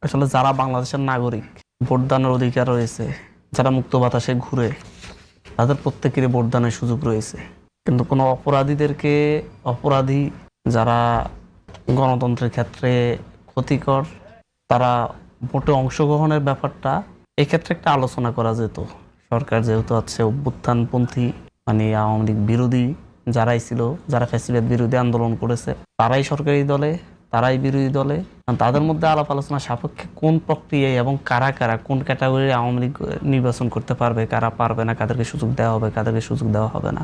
আসলে যারা বাংলাদেশের নাগরিক, ভোটদানের অধিকার রয়েছে, যারা মুক্ত বাতাসে ঘুরে, তাদের প্রত্যেকেরই ভোটদানের সুযোগ রয়েছে। কিন্তু কোনো অপরাধীদেরকে, অপরাধী যারা গণতন্ত্রের ক্ষেত্রে ক্ষতিকর, তারা ভোটে অংশগ্রহণের ব্যাপারটা এক্ষেত্রে একটা আলোচনা করা যেত। সরকার যেহেতু আছে অভ্যুত্থানপন্থী, মানে আওয়ামী লীগ বিরোধী যারাই ছিল, যারা ফ্যাসিবাদ বিরোধী আন্দোলন করেছে, তারাই সরকারি দলে, তারাই বিরোধী দলে, তাদের মধ্যে আলাপ আলোচনা সাপেক্ষে কোন প্রক্রিয়ায় এবং কারা কারা কোন ক্যাটাগরির আওয়ামী লীগ নির্বাচন করতে পারবে, কারা পারবে না, কাদেরকে সুযোগ দেওয়া হবে, কাদেরকে সুযোগ দেওয়া হবে না,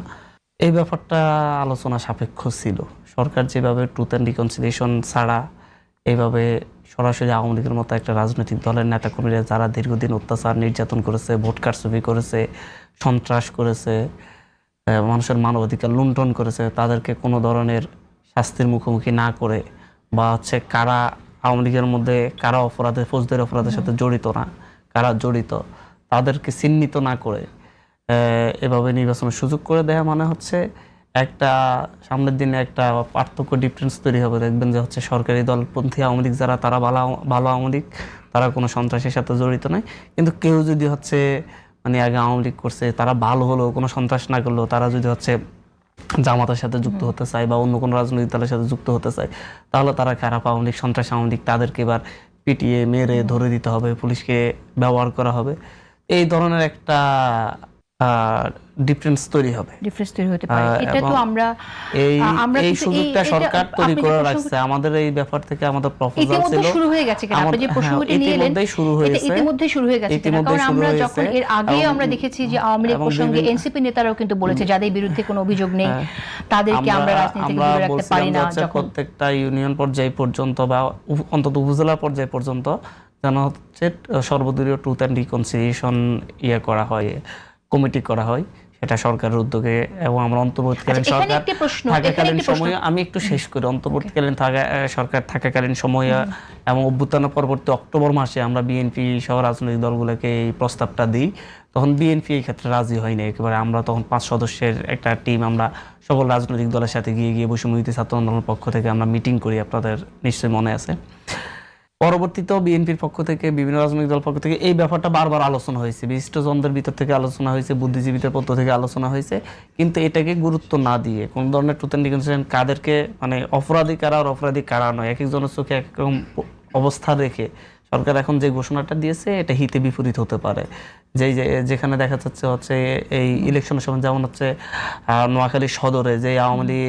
এই ব্যাপারটা আলোচনা সাপেক্ষ ছিল। সরকার যেভাবে ট্রুথ অ্যান্ড রিকনসিলিয়েশন ছাড়া এইভাবে সরাসরি আওয়ামী লীগের মতো একটা রাজনৈতিক দলের নেতাকর্মীরা যারা দীর্ঘদিন অত্যাচার নির্যাতন করেছে, ভোট কারচুপি করেছে, সন্ত্রাস করেছে, মানুষের মানবাধিকার লুণ্ঠন করেছে, তাদেরকে কোনো ধরনের শাস্তির মুখোমুখি না করে, বা হচ্ছে কারা আওয়ামী লীগের মধ্যে কারা অপরাধে, ফৌজদারি অপরাধের সাথে জড়িত না, কারা জড়িত, তাদেরকে চিহ্নিত না করে এভাবে নির্বাচনের সুযোগ করে দেয়া মানে হচ্ছে একটা সামনের দিনে একটা পার্থক্য, ডিফারেন্স তৈরি হবে। দেখবেন যে হচ্ছে সরকারি দলপন্থী আওয়ামী লীগ যারা, তারা ভালো আওয়ামী লীগ, তারা কোনো সন্ত্রাসের সাথে জড়িত নয়। কিন্তু কেউ যদি হচ্ছে মানে আগে আওয়ামী লীগ করছে, তারা ভালো হলেও কোনো সন্ত্রাস না করলেও, তারা যদি হচ্ছে জামাতের সাথে যুক্ত হতে চায় বা অন্য কোনো রাজনৈতিক দলের সাথে যুক্ত হতে চায়, তাহলে তারা খারাপ আওয়ামী লীগ, সন্ত্রাস আওয়ামী লীগ, তাদেরকে এবার পিটিয়ে মেরে ধরে দিতে হবে, পুলিশকে ব্যবহার করা হবে। এই ধরনের একটা ডিফারেন্স তৈরি হবে, ডিফারেন্স তৈরি হতে পারে। এটা তো আমরা এই সুযোগটা সরকার তৈরি করে রাখছে। আমাদের এই ব্যাপার থেকে আমাদের প্রপোজাল ছিল, শুরু হয়ে গেছে। কেন আপনি যে প্রসঙ্গটি নিয়ে এলেন, ইতিমধ্যে শুরু হয়ে গেছে। কারণ আমরা যখন এর আগে আমরা দেখেছি যে আওয়ামী লীগ প্রসঙ্গে এনসিপি নেতারাও কিন্তু বলেছে যাদের বিরুদ্ধে কোনো অভিযোগ নেই তাদেরকে আমরা রাজনীতি থেকে দূরে রাখতে পারি না। প্রত্যেকটা ইউনিয়ন পর্যায় পর্যন্ত বা অন্তত উপজেলা পর্যায় পর্যন্ত যেন হচ্ছে সর্বদলীয় ট্রুথ অ্যান্ড রিকনসিলিয়েশন করা হয়, কমিটি করা হয়, সেটা সরকারের উদ্যোগে। এবং আমরা অন্তর্বর্তীকালীন সরকার থাকাকালীন সময়ে, আমি একটু শেষ করি, অন্তর্বর্তীকালীন সরকার থাকাকালীন সময়ে এবং অভ্যুত্থানের পরবর্তী অক্টোবর মাসে আমরা বিএনপি সহ রাজনৈতিক দলগুলোকে এই প্রস্তাবটা দিই। তখন বিএনপি এই ক্ষেত্রে রাজি হয়নি একেবারে। আমরা তখন 5 সদস্যের একটা টিম, আমরা সকল রাজনৈতিক দলের সাথে গিয়ে বৈষম্যবিরোধী ছাত্র আন্দোলনের পক্ষ থেকে আমরা মিটিং করি, আপনাদের নিশ্চয়ই মনে আছে। পরবর্তীতেও বিএনপির পক্ষ থেকে, বিভিন্ন রাজনৈতিক দল পক্ষ থেকে এই ব্যাপারটা বারবার আলোচনা হয়েছে, বিশিষ্টজনদের ভিতর থেকে আলোচনা হয়েছে, বুদ্ধিজীবীদের পক্ষ থেকে আলোচনা হয়েছে, কিন্তু এটাকে গুরুত্ব না দিয়ে কোন ধরনের ট্রুথ অ্যান্ড রিকনসিলিয়েশন, কাদেরকে মানে অপরাধী কারা আর অপরাধী কারা নয়, এক একজনের চোখে এক রকম অবস্থা রেখে সরকার এখন যে ঘোষণাটা দিয়েছে এটা হিতে বিপরীত হতে পারে। যেখানে দেখা যাচ্ছে হচ্ছে এই ইলেকশনের সময়, যেমন হচ্ছে নোয়াখালী সদরে যে আওয়ামী লীগ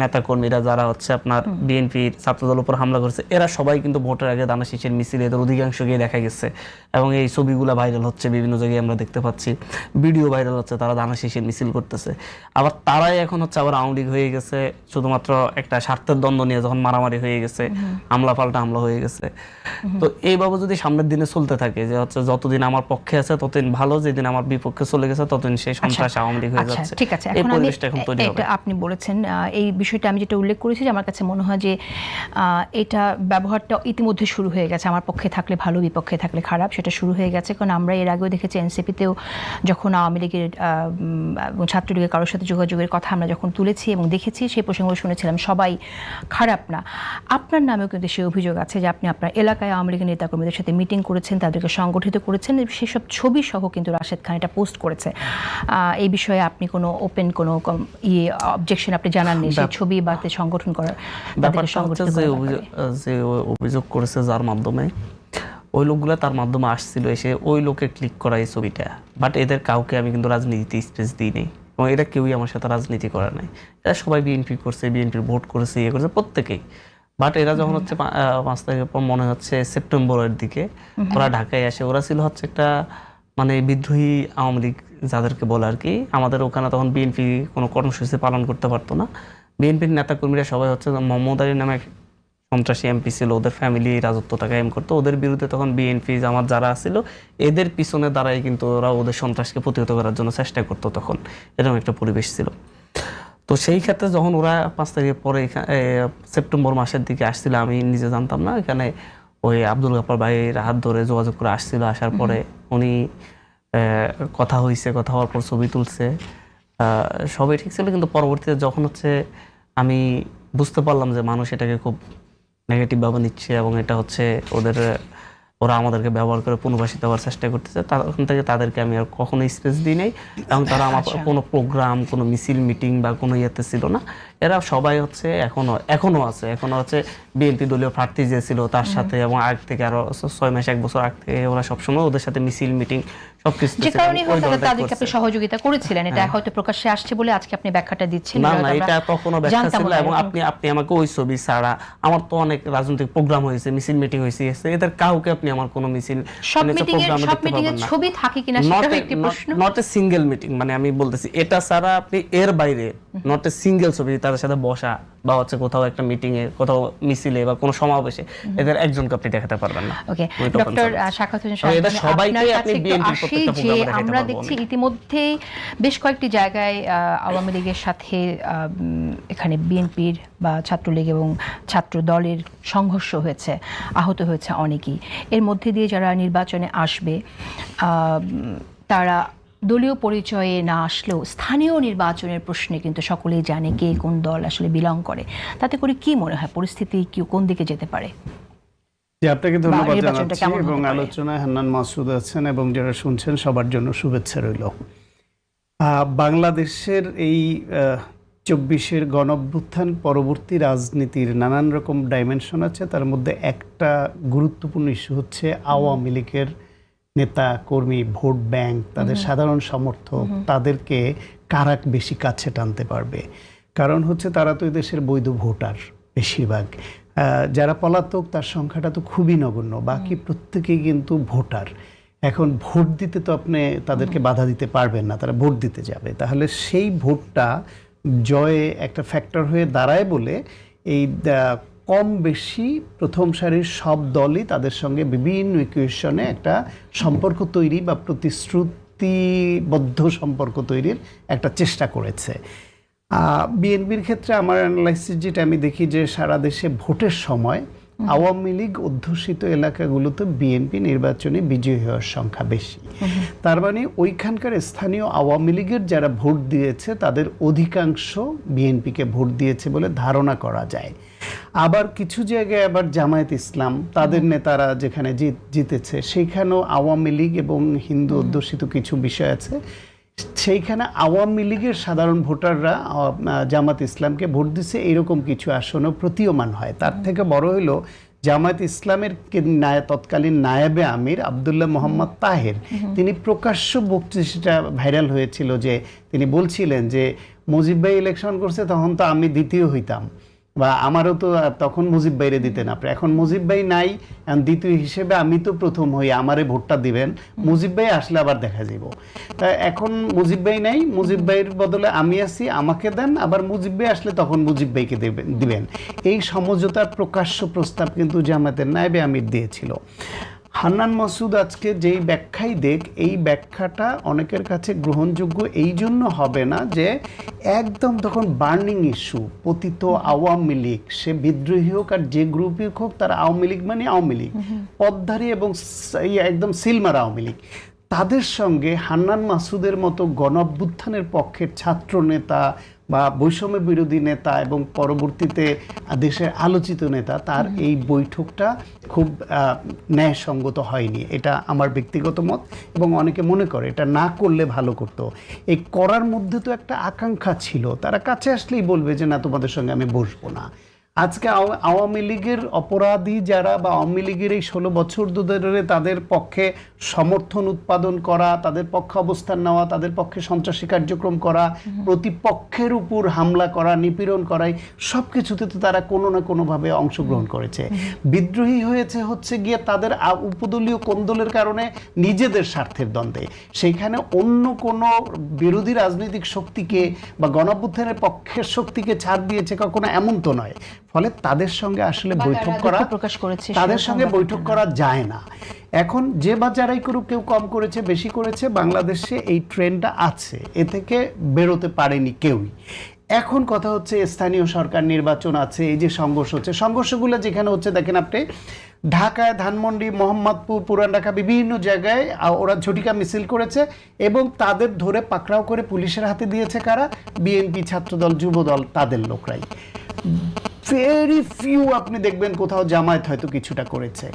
নেতাকর্মীরা যারা হচ্ছে আপনার বিএনপির ছাত্রদল উপর হামলা করেছে, এরা সবাই কিন্তু ভোটের আগে দানা শীষের মিছিল, এদের অধিকাংশকেই দেখা গেছে এবং এই ছবিগুলো ভাইরাল হচ্ছে, বিভিন্ন জায়গায় আমরা দেখতে পাচ্ছি, ভিডিও ভাইরাল হচ্ছে, তারা দানা শীষের মিছিল করতেছে। আবার তারাই এখন হচ্ছে আবার আওয়ামী লীগ হয়ে গেছে, শুধুমাত্র একটা স্বার্থের দ্বন্দ্ব নিয়ে যখন মারামারি হয়ে গেছে, হামলা পাল্টা হামলা হয়ে গেছে। তো এইভাবে যদি সামনের দিনে চলতে থাকে যে হচ্ছে যতদিন আমার পক্ষে আছে ততদিন ভালো, যেদিন আমার বিপক্ষে চলে গেছে ততদিন সেই সন্ত্রাস আওয়ামী লীগ হয়ে যাচ্ছে। ঠিক আছে, এই পরিবেশটা এখন তৈরি হবে। আপনি বলেছেন এই বিষয়টা, আমি যেটা উল্লেখ করেছি যে আমার কাছে মনে হয় যে এটা ব্যবহারটা ইতিমধ্যে শুরু হয়ে গেছে, আমার পক্ষে থাকলে ভালো, বিপক্ষে থাকলে খারাপ, সেটা শুরু হয়ে গেছে। কারণ আমরা এর আগেও দেখেছি এনসিপিতেও যখন আওয়ামী লীগের ছাত্রলীগের কারোর সাথে যোগাযোগের কথা আমরা যখন তুলেছি এবং দেখেছি, সেই প্রসঙ্গ শুনেছিলাম সবাই খারাপ না। আপনার নামেও কিন্তু সেই অভিযোগ আছে যে আপনি আপনার এলাকায় আওয়ামী লীগের নেতাকর্মীদের সাথে মিটিং করেছেন, তাদেরকে সংগঠিত করেছেন, সেসব ছবি সহ কিন্তু রাশেদ খান এটা পোস্ট করেছে। এই বিষয়ে আপনি কোনো ওপেন কোনো অবজেকশন আপনি জানাননি সেই ছবি বা সংগঠন করার? যে অভিযোগ করেছে যার মাধ্যমে, ওই লোকগুলো তার মাধ্যমে আসছিল, এসে ওই লোকে ক্লিক করা এই ছবিটা। বাট এদের কাউকে আমি কিন্তু রাজনীতিতে স্পেস দিই নেই এবং এটা কেউই আমার সাথে রাজনীতি করে নাই। এরা সবাই বিএনপি করছে, বিএনপির ভোট করেছে, ইয়ে করেছে প্রত্যেকেই। বাট এরা যখন হচ্ছে 5 তারিখের পর মনে হচ্ছে সেপ্টেম্বরের দিকে ওরা ঢাকায় আসে, ওরা ছিল হচ্ছে একটা মানে বিদ্রোহী আওয়ামী লীগ যাদেরকে বলে আর কি। আমাদের ওখানে তখন বিএনপি কোনো কর্মসূচি পালন করতে পারতো না। বিএনপির নেতাকর্মীরা সবাই হচ্ছে মোহাম্মদ আলী নামে সন্ত্রাসী এমপি ছিল, ওদের ফ্যামিলি রাজত্বটা কায়েম করতো, ওদের বিরুদ্ধে তখন বিএনপি জামাত যারা ছিল এদের পিছনে দাঁড়াই কিন্তু ওরা ওদের সন্ত্রাসকে প্রতিহত করার জন্য চেষ্টা করতো, তখন এরকম একটা পরিবেশ ছিল। তো সেই ক্ষেত্রে যখন ওরা 5 তারিখের পরে সেপ্টেম্বর মাসের দিকে আসছিল, আমি নিজে জানতাম না, এখানে ওই আব্দুল গাফফার ভাইয়ের হাত ধরে যোগাযোগ করে আসছিল। আসার পরে উনি কথা হয়েছে, কথা হওয়ার পর ছবি তুলছে, সবই ঠিক ছিল। কিন্তু পরবর্তীতে যখন হচ্ছে আমি বুঝতে পারলাম যে মানুষ এটাকে খুব নেগেটিভভাবে নিচ্ছে এবং এটা হচ্ছে ওদের ওরা আমাদেরকে ব্যবহার করে পুনর্বাসিত হওয়ার চেষ্টা করতেছে, তখন থেকে তাদেরকে আমি আর কখনো স্পেস দিই নাই, এবং তারা আমার কোনো প্রোগ্রাম, কোনো মিছিল, মিটিং বা কোনো ইয়েতে ছিল না। এরা সবাই হচ্ছে এখনো আছে বিএনপি দলীয় প্রার্থী যে ছিল তার সাথে, এবং আগ থেকে আরো 6 মাস 1 বছর আগ থেকে ওরা সবসময় ওদের সাথে মিছিল, মিটিং সবকিছু যে কারণে তাদেরকে আপনি সহযোগিতা করেছিলেন, এটা হয়তো প্রকাশ্যে আসছে বলে আজকে আপনি ব্যাখ্যাটা দিচ্ছেন। না না, এটা তখনও ব্যাখ্যা ছিল, এবং আপনি আমাকে ওই ছবি ছাড়া আমার তো অনেক রাজনৈতিক প্রোগ্রাম হয়েছে, মিছিল, মিটিং হয়েছে, এদের কাউকে আপনি আমার কোনো মিছিল, সব মিটিং এর ছবি থাকে কিনা সেটা একটি প্রশ্ন। নট এ সিঙ্গেল মিটিং, মানে আমি বলতেছি এটা ছাড়া আপনি এর বাইরে নট এ সিঙ্গেল ছবি তাদের সাথে বসা বা হচ্ছে কোথাও একটা মিটিং এ, কোথাও মিছিলে বা কোনো সমাবেশে এদের একজনকে আপনি দেখাতে পারবেন না। ওকে, ডক্টর সাখাওয়াত হোসেন সাহেব, এটা সবাইকে আপনি বিএনপির প্রত্যেকটা প্রোগ্রামে দেখাতে পারবেন। আমরা দেখছি ইতিমধ্যে বেশ কয়েকটি জায়গায় আওয়ামী লীগের সাথে এখানে বিএনপির বা ছাত্রলীগ এবং ছাত্র দলের সংঘর্ষ হয়েছে, আহত হয়েছে অনেকেই। এর মধ্যে দিয়ে যারা নির্বাচনে আসবে তারা দলীয় পরিচয়ে না আসলেও স্থানীয় নির্বাচনের প্রশ্নে কিন্তু সকলেই জানে কে কোন দল আসলে বিলং করে। তাতে করে কি মনে হয় পরিস্থিতি কোন দিকে যেতে পারে? আপনাকে ধন্যবাদ জানাচ্ছি, এবং আলোচনায় হান্নান মাসুদ আছেন এবং যারা শুনছেন সবার জন্য শুভেচ্ছা রইল। বাংলাদেশের এই 24-এর গণঅভ্যুত্থান পরবর্তী রাজনীতির নানান রকম ডাইমেনশন আছে, তার মধ্যে একটা গুরুত্বপূর্ণ ইস্যু হচ্ছে আওয়ামী লীগের নেতা কর্মী, ভোট ব্যাংক, তাদের সাধারণ সমর্থক, তাদেরকে কারা বেশি কাছে টানতে পারবে। কারণ হচ্ছে তারা তো দেশের বৈধ ভোটার বেশিরভাগ, যারা পলাতক তার সংখ্যাটা তো খুবই নগণ্য, বাকি প্রত্যেকেই কিন্তু ভোটার। এখন ভোট দিতে তো আপনি তাদেরকে বাধা দিতে পারবেন না, তারা ভোট দিতে যাবে, তাহলে সেই ভোটটা জয়ে একটা ফ্যাক্টর হয়ে দাঁড়ায় বলে এই কম বেশি প্রথম সারির সব দলই তাদের সঙ্গে বিভিন্ন ইকুয়েশনে একটা সম্পর্ক তৈরি বা প্রতিশ্রুতিবদ্ধ সম্পর্ক তৈরির একটা চেষ্টা করেছে। বিএনপির ক্ষেত্রে আমার অ্যানালাইসিস যেটা আমি দেখি যে সারা দেশে ভোটের সময় আওয়ামী লীগ অধ্যুষিত এলাকাগুলোতে বিএনপি নির্বাচনে বিজয়ী হওয়ার সংখ্যা বেশি। তার মানে ওইখানকার স্থানীয় আওয়ামী লীগের যারা ভোট দিয়েছে তাদের অধিকাংশ বিএনপিকে ভোট দিয়েছে বলে ধারণা করা যায়। আবার কিছু জায়গায় আবার জামায়াত ইসলাম তাদের নেতারা যেখানে জিতেছে সেইখানেও আওয়ামী লীগ এবং হিন্দু অধ্যুষিত কিছু বিষয় আছে, সেইখানে আওয়ামী লীগের সাধারণ ভোটাররা জামাত ইসলামকে ভোট দিচ্ছে, এরকম কিছু আসনও প্রতীয়মান হয়। তার থেকে বড় হলো জামায়াত ইসলামের তৎকালীন নায়েবে আমির আব্দুল্লাহ মোহাম্মদ তাহের, তিনি প্রকাশ্য বক্তৃতা ভাইরাল হয়েছিল যে তিনি বলছিলেন যে মুজিব ভাই ইলেকশন করছে তখন তো আমি দ্বিতীয় হইতাম, বা আমারও তো তখন মুজিব ভাইরে দিতেন আপনি, এখন মুজিব ভাই নাই, দ্বিতীয় হিসেবে আমি তো প্রথম হই, আমারে ভোটটা দিবেন, মুজিব ভাই আসলে আবার দেখা যাব। তা এখন মুজিব ভাই নাই, মুজিব ভাইয়ের বদলে আমি আছি, আমাকে দেন, আবার মুজিব ভাই আসলে তখন মুজিব ভাইকে দিবেন। এই সমঝোতার প্রকাশ্য প্রস্তাব কিন্তু জামায়াতের নায়েবে আমির দিয়েছিল। হান্নান মাসুদ আজকে যেই ব্যাখ্যাই দেখ, এই ব্যাখ্যাটা অনেকের কাছে গ্রহণযোগ্য এই জন্য হবে না যে একদম তখন বার্নিং ইস্যু পতিত আওয়ামী লীগ, সে বিদ্রোহী হোক আর যে গ্রুপই হোক, তারা আওয়ামী লীগ মানে আওয়ামী লীগ, পদ্ধারী এবং একদম সিলমার আওয়ামী লীগ, তাদের সঙ্গে হান্নান মাসুদের মতো গণঅভ্যুত্থানের পক্ষের ছাত্র নেতা বা বৈষম্য বিরোধী নেতা এবং পরবর্তীতে দেশের আলোচিত নেতা, তার এই বৈঠকটা খুব ন্যায়সঙ্গত হয়নি, এটা আমার ব্যক্তিগত মত। এবং অনেকে মনে করে এটা না করলে ভালো করতো। এই করার মধ্যে তো একটা আকাঙ্ক্ষা ছিল, তারা কাছে আসলেই বলবে যে না, তোমাদের সঙ্গে আমি বসবো না। আজকে আওয়ামী লীগের অপরাধী যারা বা আওয়ামী লীগের এই 16 বছর ধরে তাদের পক্ষে সমর্থন উৎপাদন করা, তাদের পক্ষে অবস্থান নেওয়া, তাদের পক্ষে সন্ত্রাসী কার্যক্রম করা, প্রতিপক্ষের উপর হামলা করা, নিপীড়ন করাই সব কিছুতে তো তারা কোনো না কোনোভাবে অংশগ্রহণ করেছে। বিদ্রোহী হয়েছে হচ্ছে গিয়ে তাদের উপদলীয় কোন্দলের কারণে, নিজেদের স্বার্থের দ্বন্দ্বে। সেইখানে অন্য কোনো বিরোধী রাজনৈতিক শক্তিকে বা গণঅভ্যুত্থানের পক্ষের শক্তিকে ছাড় দিয়েছে কখনো, এমন তো নয়। ফলে তাদের সঙ্গে আসলে বৈঠক করা, তাদের সঙ্গে বৈঠক করা যায় না। এখন যে বা যারাই করুক, কেউ কম করেছে বেশি করেছে, বাংলাদেশে এই ট্রেন্ডটা আছে, এ থেকে বেরোতে পারেনি কেউই। এখন কথা হচ্ছে স্থানীয় সরকার নির্বাচন আছে, এই যে সংঘর্ষ হচ্ছে, সংঘর্ষগুলো যেখানে হচ্ছে দেখেন আপনি, ঢাকায়, ধানমন্ডি, মোহাম্মদপুর, পুরান ঢাকা, বিভিন্ন জায়গায় ওরা ঝটিকা মিছিল করেছে এবং তাদের ধরে পাকড়াও করে পুলিশের হাতে দিয়েছে কারা? বিএনপি, ছাত্রদল, যুবদল, তাদের লোকরাই। ভেরি ফিউ আপনি দেখবেন কোথাও জামায়াত হয়তো কিছুটা করেছে।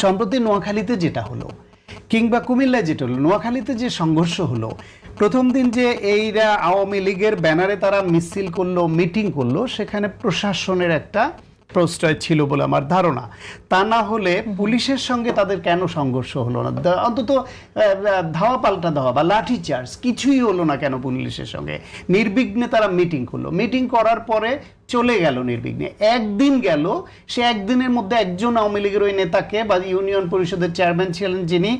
সম্প্রতি নোয়াখালীতে যেটা হলো কিংবা কুমিল্লায় যেটা হলো, নোয়াখালীতে যে সংঘর্ষ হলো, প্রথম দিন যে এইরা আওয়ামী লীগের ব্যানারে তারা মিছিল করলো, মিটিং করলো, সেখানে প্রশাসনের একটা প্রশ্রয় ছিল বলে আমার ধারণা। তা না হলে পুলিশের সঙ্গে তাদের কেন সংঘর্ষ হলো না? অন্তত ধাওয়া পাল্টা ধাওয়া বা লাঠি চার্জ কিছুই হলো না কেন পুলিশের সঙ্গে? নির্বিঘ্নে তারা মিটিং করলো, মিটিং করার পরে চলে গেল নির্বিঘ্নে। একদিন গেল, সে একদিনের মধ্যে একজন আওয়ামী লীগের ওই নেতাকে বা ইউনিয়ন পরিষদের চেয়ারম্যান ছিলেন যিনি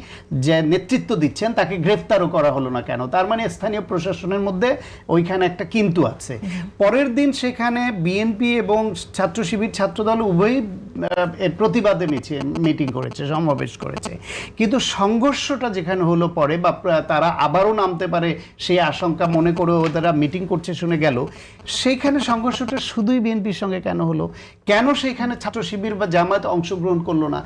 যে নেতৃত্ব দিচ্ছেন তাকে গ্রেফতারও করা হলো না কেন? তার মানে স্থানীয় প্রশাসনের মধ্যে ওইখানে একটা কিন্তু আছে। পরের দিন সেখানে বিএনপি এবং ছাত্র শিবির, ছাত্রদল উভয়ই এর প্রতিবাদে মিটিং করেছে, সমাবেশ করেছে, কিন্তু সংঘর্ষটা যেখানে হলো পরে বা তারা আবারও নামতে পারে সেই আশঙ্কা মনে করে ওরা মিটিং করছে শুনে গেল, সেইখানে সংঘর্ষটা শুধুই বিএনপির সঙ্গে কেন হলো? কেন সেখানে ছাত্র শিবির বা জামায়াত অংশগ্রহণ করলো না?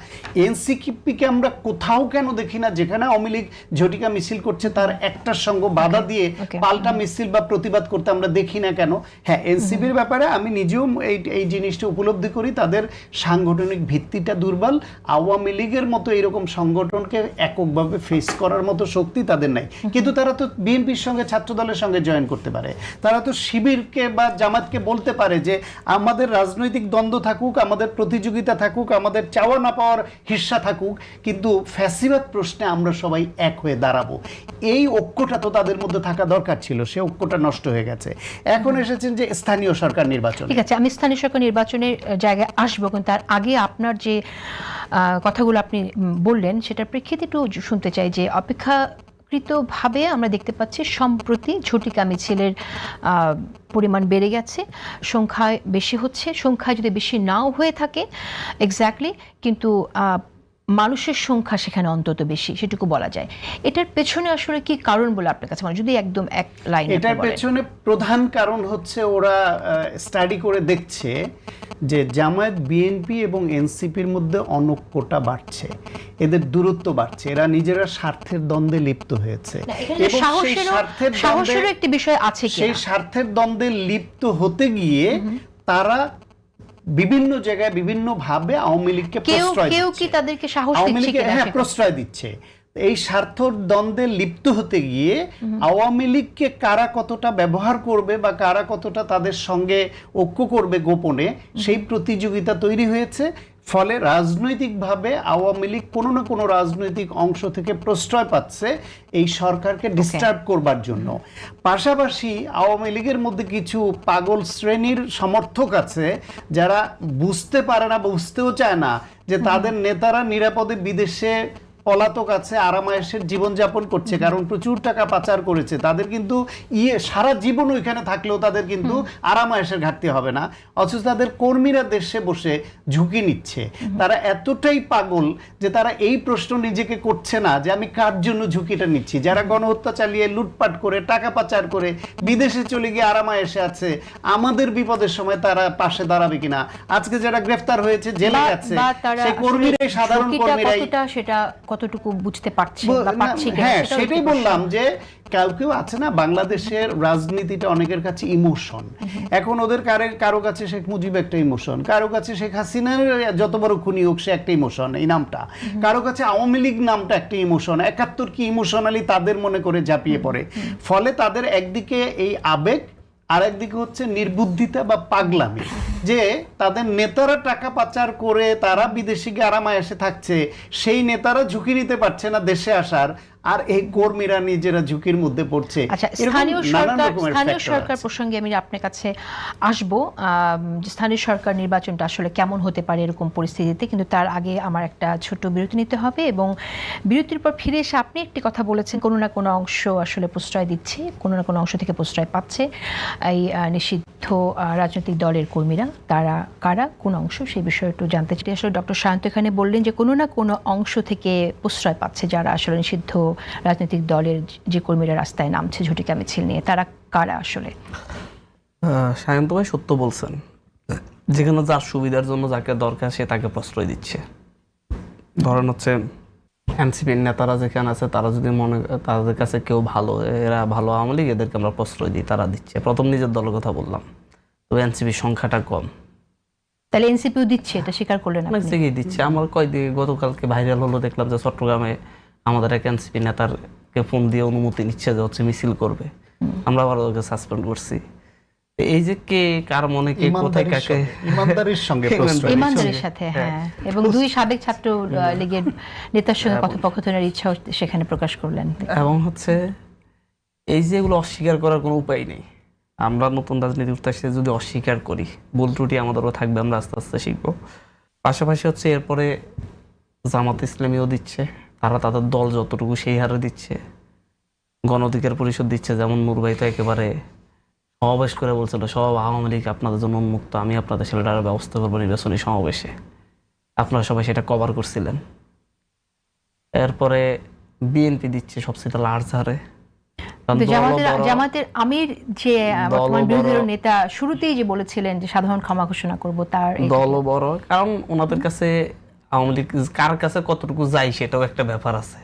এনসিপিকে আমরা কোথাও কেন দেখি না যেখানে আওয়ামী লীগ ঝটিকা মিছিল করছে তার একটার সঙ্গে বাধা দিয়ে পাল্টা মিছিল বা প্রতিবাদ করতে আমরা দেখি না কেন? হ্যাঁ, এনসিপির ব্যাপারে আমি নিজেও এই জিনিসটা উপলব্ধি করি, তাদের সাংগঠনিক ভিত্তিটা দুর্বল। আওয়ামী লীগের মতো এরকম সংগঠনকে এককভাবে ফেস করার মতো শক্তি তাদের নাই, কিন্তু তারা তো বিএনপির সঙ্গে, ছাত্র দলের সঙ্গে জয়েন করতে পারে, তারা তো শিবিরকে বা জামাতকে বলতে পারে যে আমাদের রাজনৈতিক দ্বন্দ্ব থাকুক, আমাদের প্রতিযোগিতা থাকুক, আমাদের চাওয়া না পাওয়ার হিস্সা থাকুক, কিন্তু ফ্যাসিবাদ প্রশ্নে আমরা সবাই এক হয়ে দাঁড়াবো। এই ঐক্যটা তো তাদের মধ্যে থাকা দরকার ছিল, সে ঐক্যটা নষ্ট হয়ে গেছে। এখন এসেছেন যে স্থানীয় সরকার নির্বাচন। ঠিক আছে, আমি স্থানীয় সরকার নির্বাচনের জায়গায় আসবো, কিন্তু তার আগে আপনার যে কথাগুলো আপনি বললেন সেটার প্রেক্ষিতে একটু শুনতে চাই যে অপেক্ষাকৃতভাবে আমরা দেখতে পাচ্ছি সম্প্রতি ঝটিকা মিছিলের পরিমাণ বেড়ে গেছে, সংখ্যায় বেশি হচ্ছে। সংখ্যায় যদি বেশি নাও হয়ে থাকে এক্স্যাক্টলি, কিন্তু মানুষের সংখ্যা সেখানে অন্তত বেশি, সেটুকু বলা যায়। এটার পেছনে আসলে কি কারণ বলে আপনার কাছে মনে হয়, যদি একদম এক লাইনে? এটার পেছনে প্রধান কারণ হচ্ছে ওরা স্টাডি করে দেখছে যে জামায়াত, বিএনপি এবং এনসিপির মধ্যে অনৈক্যটা বাড়ছে, এদের দূরত্ব বাড়ছে, এরা নিজেরা স্বার্থের দ্বন্দ্বে লিপ্ত হয়েছে এবং সাহসের একটি বিষয় আছে, সেই স্বার্থের দ্বন্দ্বে লিপ্ত হতে গিয়ে তারা বিভিন্ন জায়গায় বিভিন্ন ভাবে আওয়ামী লীগকে প্রশ্রয় দিচ্ছে। এই স্বার্থ দ্বন্দ্বে লিপ্ত হতে গিয়ে আওয়ামী লীগকে কারা কতটা ব্যবহার করবে বা কারা কতটা তাদের সঙ্গে ঐক্য করবে গোপনে, সেই প্রতিযোগিতা তৈরি হয়েছে। ফলে রাজনৈতিকভাবে আওয়ামী লীগ কোনো না কোনো রাজনৈতিক অংশ থেকে প্রশ্রয় পাচ্ছে এই সরকারকে ডিস্টার্ব করবার জন্য। পাশাপাশি আওয়ামী লীগের মধ্যে কিছু পাগল শ্রেণীর সমর্থক আছে যারা বুঝতে পারে না, বুঝতেও চায় না যে তাদের নেতারা নিরাপদে বিদেশে পলাতক আছে, আরামায়েশের জীবনযাপন করছে, কারণ প্রচুর টাকা পাচার করেছে। তাদের কিন্তু সারা জীবন ওইখানে থাকলেও তাদের কিন্তু আরামায়েশের ঘাটতি হবে না, অথচ তাদের কর্মীরা দেশে বসে ঝুঁকি নিচ্ছে। তারা এতটাই পাগল যে তারা এই প্রশ্ন নিজেকে করছে না যে আমি কার জন্য ঝুঁকিটা নিচ্ছি। যারা গণহত্যা চালিয়ে, লুটপাট করে, টাকা পাচার করে বিদেশে চলে গিয়ে আরামায়েশে আছে, আমাদের বিপদের সময় তারা পাশে দাঁড়াবে কিনা? আজকে যারা গ্রেফতার হয়েছে, জেলে গেছে, সেই কর্মীরাই, সাধারণ কর্মীরাই সেটা কতটুকু বুঝতে পারছে বা পাচ্ছে কিনা? হ্যাঁ, সেটাই বললাম যে কেউ আছে না, বাংলাদেশের রাজনীতিটা অনেকের কাছে ইমোশন। এখন ওদের কারো কাছে শেখ মুজিব একটা ইমোশন, কারো কাছে শেখ হাসিনার যত বড় খুনি হোক সে একটা ইমোশন, এই নামটা, কারো কাছে আওয়ামী লীগ নামটা একটা ইমোশন, ৭১ কি ইমোশনালি তাদের মনে করে ঝাঁপিয়ে পড়ে। ফলে তাদের একদিকে এই আবেগ, আর একদিকে হচ্ছে নির্বুদ্ধিতা বা পাগলামি, যে তাদের নেতারা টাকা পাচার করে তারা বিদেশি গিয়ে আরামায়েশে থাকছে, সেই নেতারা ঝুঁকি নিতে পারছে না দেশে আসার, আর এই কর্মীরা নিজেরা ঝুঁকির মধ্যে পড়ছে। স্থানীয় সরকার প্রসঙ্গে আমি আপনার কাছে আসবো, স্থানীয় সরকার নির্বাচনটা আসলে কেমন হতে পারে এরকম পরিস্থিতিতে, কিন্তু তার আগে আমার একটা ছোট বিরতি নিতে হবে। এবং বিরতির পর ফিরে এসে আপনি একটি কথা বলেছেন, কোনো না কোনো অংশ আসলে প্রশ্রয় দিচ্ছে, কোনো না কোনো অংশ থেকে প্রশ্রয় পাচ্ছে এই নিষিদ্ধ রাজনৈতিক দলের কর্মীরা। তারা কারা, কোন অংশ, সেই বিষয়ে একটু জানতে চাই। আসলে ডক্টর সায়ন্ত এখানে বললেন যে কোনো না কোনো অংশ থেকে প্রশ্রয় পাচ্ছে যারা আসলে নিষিদ্ধ রাজনৈতিক দলের যে কর্মীরা রাস্তায় নামছে ঝটিকা মিছিল নিয়ে, তারা কারা আসলে? সায়ন্ত ভাই সত্য বলছেন, যেখানে যার সুবিধার জন্য যাকে দরকার সে তাকে প্রশ্রয় দিচ্ছে। ধরেন হচ্ছে এনসিপির নেতারা যেখানে আছে, তারা যদি তাদের কাছে কেউ ভালো, এরা ভালো আওয়ামী লীগ, এদেরকে আমরা প্রশ্রয় দিই, তারা দিচ্ছে। প্রথম নিজের দলের কথা বললাম, তবে এনসিপির সংখ্যাটা কম, তাহলে এনসিপিও দিচ্ছে, এটা স্বীকার করলেন অনেক আপনি? জায়গায় দিচ্ছে। আমার কয়দিন গতকালকে ভাইরাল হলো, দেখলাম যে চট্টগ্রামে আমাদের এক এনসিপি নেতারকে ফোন দিয়ে অনুমতি নিচ্ছে যে হচ্ছে মিছিল করবে, আমরা আবার ওকে সাসপেন্ড করছি। এই যে কে কার মনে কে কোথায় কাকে, ইমানদারির সঙ্গে প্রশ্ন। ইমানদারের সাথে, হ্যাঁ। এবং দুই সাবেক ছাত্র লীগের নেতার সঙ্গে কথোপকথনের ইচ্ছাও সেখানে প্রকাশ করলেন। এবং হচ্ছে এই যে এগুলো অস্বীকার করার কোনো উপায় নেই। আমরা নতুন রাজনীতি উঠতে আসলে যদি অস্বীকার করি, ভুল ত্রুটি আমাদেরও থাকবে, আমরা আস্তে আস্তে শিখবো। পাশাপাশি হচ্ছে এরপরে জামাত ইসলামীও দিচ্ছে, তারা তাদের দল যতটুকু সেই হারে দিচ্ছে। গণ অধিকার পরিষদ দিচ্ছে, যেমন নূর ভাই তো একেবারে সমাবেশ করে বলছিল সব আওয়ামী লীগ আপনাদের জন্য উন্মুক্ত, আমি আপনাদের সেটার ব্যবস্থা করবো নির্বাচনী সমাবেশে। আপনারা সবাই সেটা কভার করছিলেন। এরপরে বিএনপি দিচ্ছে সবচেয়ে লার্জ হারে। কিন্তু জামাতের আমির যে বর্তমান বিরোধী দলের নেতা শুরুতেই যে বলেছিলেন যে সাধারণ ক্ষমা ঘোষণা করব, তার দলও বড়, কারণ ওনাদের কাছে আওয়ামী লীগ কার কাছে কতটুকু যায় সেটাও একটা ব্যাপার আছে।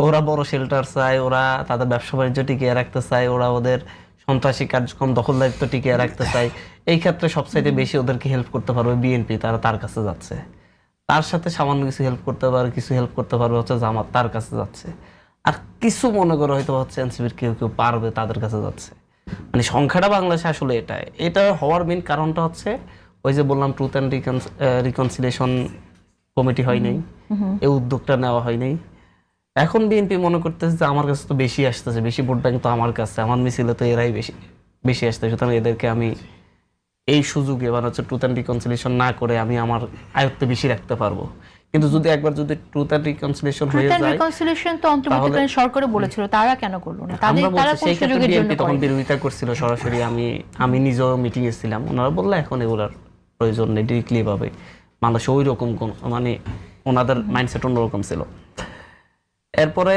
ওরা বড় শেল্টার চায়, ওরা তাদের ব্যবসা বাণিজ্য টিকিয়ে রাখতে চায়, ওরা ওদের সন্ত্রাসী কার্যক্রম দখলদারিত্ব টিকিয়ে রাখতে চায়। এই ক্ষেত্রে সবচাইতে বেশি ওদেরকে হেল্প করতে পারবে বিএনপি, তারা তার কাছে যাচ্ছে। তার সাথে সামান্য কিছু হেল্প করতে পারবে, কিছু হেল্প করতে পারবে হচ্ছে জামাত, তার কাছে যাচ্ছে। আর কিছু মনে করে হয়তো হচ্ছে এনসিপির কেউ কেউ পারবে, তাদের কাছে যাচ্ছে। মানে সংখ্যাটা বাংলাদেশে আসলে এটা হওয়ার মেইন কারণটা হচ্ছে ওই যে বললাম ট্রুথ অ্যান্ড রিকনসিলিয়েশন কমিটি হয় নাই, এই উদ্যোগটা নেওয়া হয় নাই। এখন বিএনপি মনে করতেছে যে আমার কাছে তো বেশি আসতেছে, বেশি ভোট ব্যাংক তো আমার কাছে, আমার মিছিলে তো এরাই বেশি আসতেছে, সুতরাং এদেরকে আমি এই সুযোগে মানে হচ্ছে ট্রুথ অ্যান্ড রিকনসিলিয়েশন না করে আমি আমার আয়ত্তে বেশি রাখতে পারবো। কিন্তু যদি একবার যদি ট্রুথ অ্যান্ড রিকনসিলিয়েশন হয়ে যায়, রিকনসিলিয়েশন তো অন্তর্বর্তীকালীন সরকারও বলেছিল, তারা কেন করলো না? তারা কোন সুযোগের জন্য তখন বিরোধিতা করছিল সরাসরি। আমি নিজেও মিটিং এ ছিলাম, ওনারা বললো এখন এগুলার প্রয়োজন নেই, ডিরেক্টলি ভাবে মানুষ ওই রকম মানে ওনাদের মাইন্ডসেট অন্যরকম ছিল। এরপরে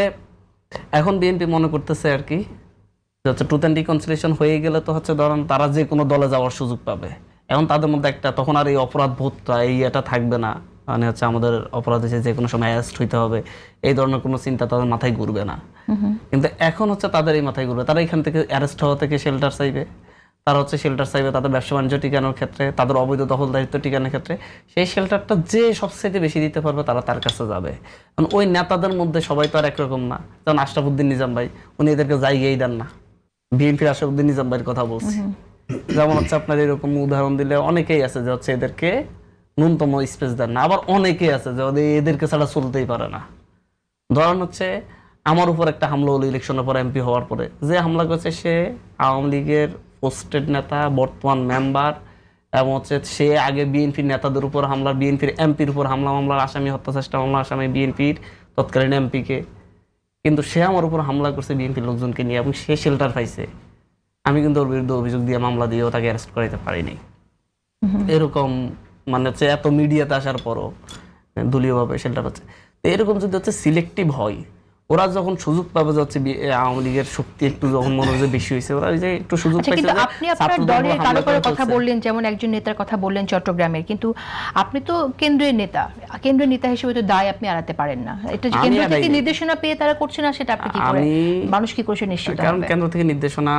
এখন বিএনপি মনে করতেছে আর কি হচ্ছে ট্রুথ অ্যান্ড রিকনসিলিয়েশন হয়ে গেলে তো হচ্ছে ধরেন তারা যে কোনো দলে যাওয়ার সুযোগ পাবে। এখন তাদের মধ্যে একটা তখন আর এই অপরাধ বোধটা এটা থাকবে না, মানে হচ্ছে আমাদের অপরাধ হচ্ছে যে কোনো সময় অ্যারেস্ট হইতে হবে, এই ধরনের কোনো চিন্তা তাদের মাথায় ঘুরবে না। কিন্তু এখন হচ্ছে তাদের এই মাথায় ঘুরবে, তারা এখান থেকে অ্যারেস্ট হওয়া থেকে শেল্টার চাইবে, তারা হচ্ছে শেল্টার চাইবে তাদের ব্যবসা বাণিজ্য টিকানোর ক্ষেত্রে, তাদের অবৈধ দখলদারিত্ব টিকানোর ক্ষেত্রে। সেই শেল্টারটা যে সবচেয়ে বেশি দিতে পারবে তারা তার কাছে যাবে। কারণ ওই নেতাদের মধ্যে সবাই তো আর একরকম না। যেমন আশরাফুদ্দিন নিজাম ভাই, উনি এদেরকে জায়গাই দেন না। বিএনপির আশরাফুদ্দিন নিজাম ভাইয়ের কথা বলছি। যেমন হচ্ছে আপনার এরকম উদাহরণ দিলে অনেকেই আছে যে হচ্ছে এদেরকে ন্যূনতম স্পেস দেন না, আবার অনেকেই আছে যে এদেরকে ছাড়া চলতেই পারে না। ধরেন হচ্ছে আমার উপর একটা হামলা হলো ইলেকশনের পর, এমপি হওয়ার পরে যে হামলা করেছে সে আওয়ামী লীগের পোস্টেড নেতা, বর্তমান মেম্বার, এবং হচ্ছে সে আগে বিএনপির নেতাদের উপর হামলা, বিএনপির এমপির উপর মামলার আসামি, হত্যা চেষ্টা মামলার আসামি বিএনপির তৎকালীন এমপিকে। কিন্তু সে আমার উপর হামলা করছে বিএনপির লোকজনকে নিয়ে, এবং সে শেল্টার পাইছে। আমি কিন্তু ওর বিরুদ্ধে অভিযোগ দিয়ে মামলা দিয়েও তাকে অ্যারেস্ট করাইতে পারিনি। এরকম মানে হচ্ছে এত মিডিয়াতে আসার পরও দলীয়ভাবে শেল্টার পাচ্ছে। এরকম যদি হচ্ছে সিলেক্টিভ হয়, ওরা যখন সুযোগ পাবে যে হচ্ছে আওয়ামী লীগের শক্তি একটু যখন মনে হয় বেশি হয়েছে, ওরা যে একটু সুযোগ পাইছে। কিন্তু আপনি আপনার দলের কারো কারো কথা বললেন, যেমন একজন নেতার কথা বললেন চট্টগ্রামের, কিন্তু আপনি তো কেন্দ্রের নেতা হিসেবে তো দায় আপনি এড়াতে পারেন না। এটা যে কেন্দ্র থেকে নির্দেশনা পেয়ে তারা করছে না, সেটা আপনি কি করে, মানুষ কি করে নিশ্চিত হবে? কারণ কেন্দ্র থেকে নির্দেশনা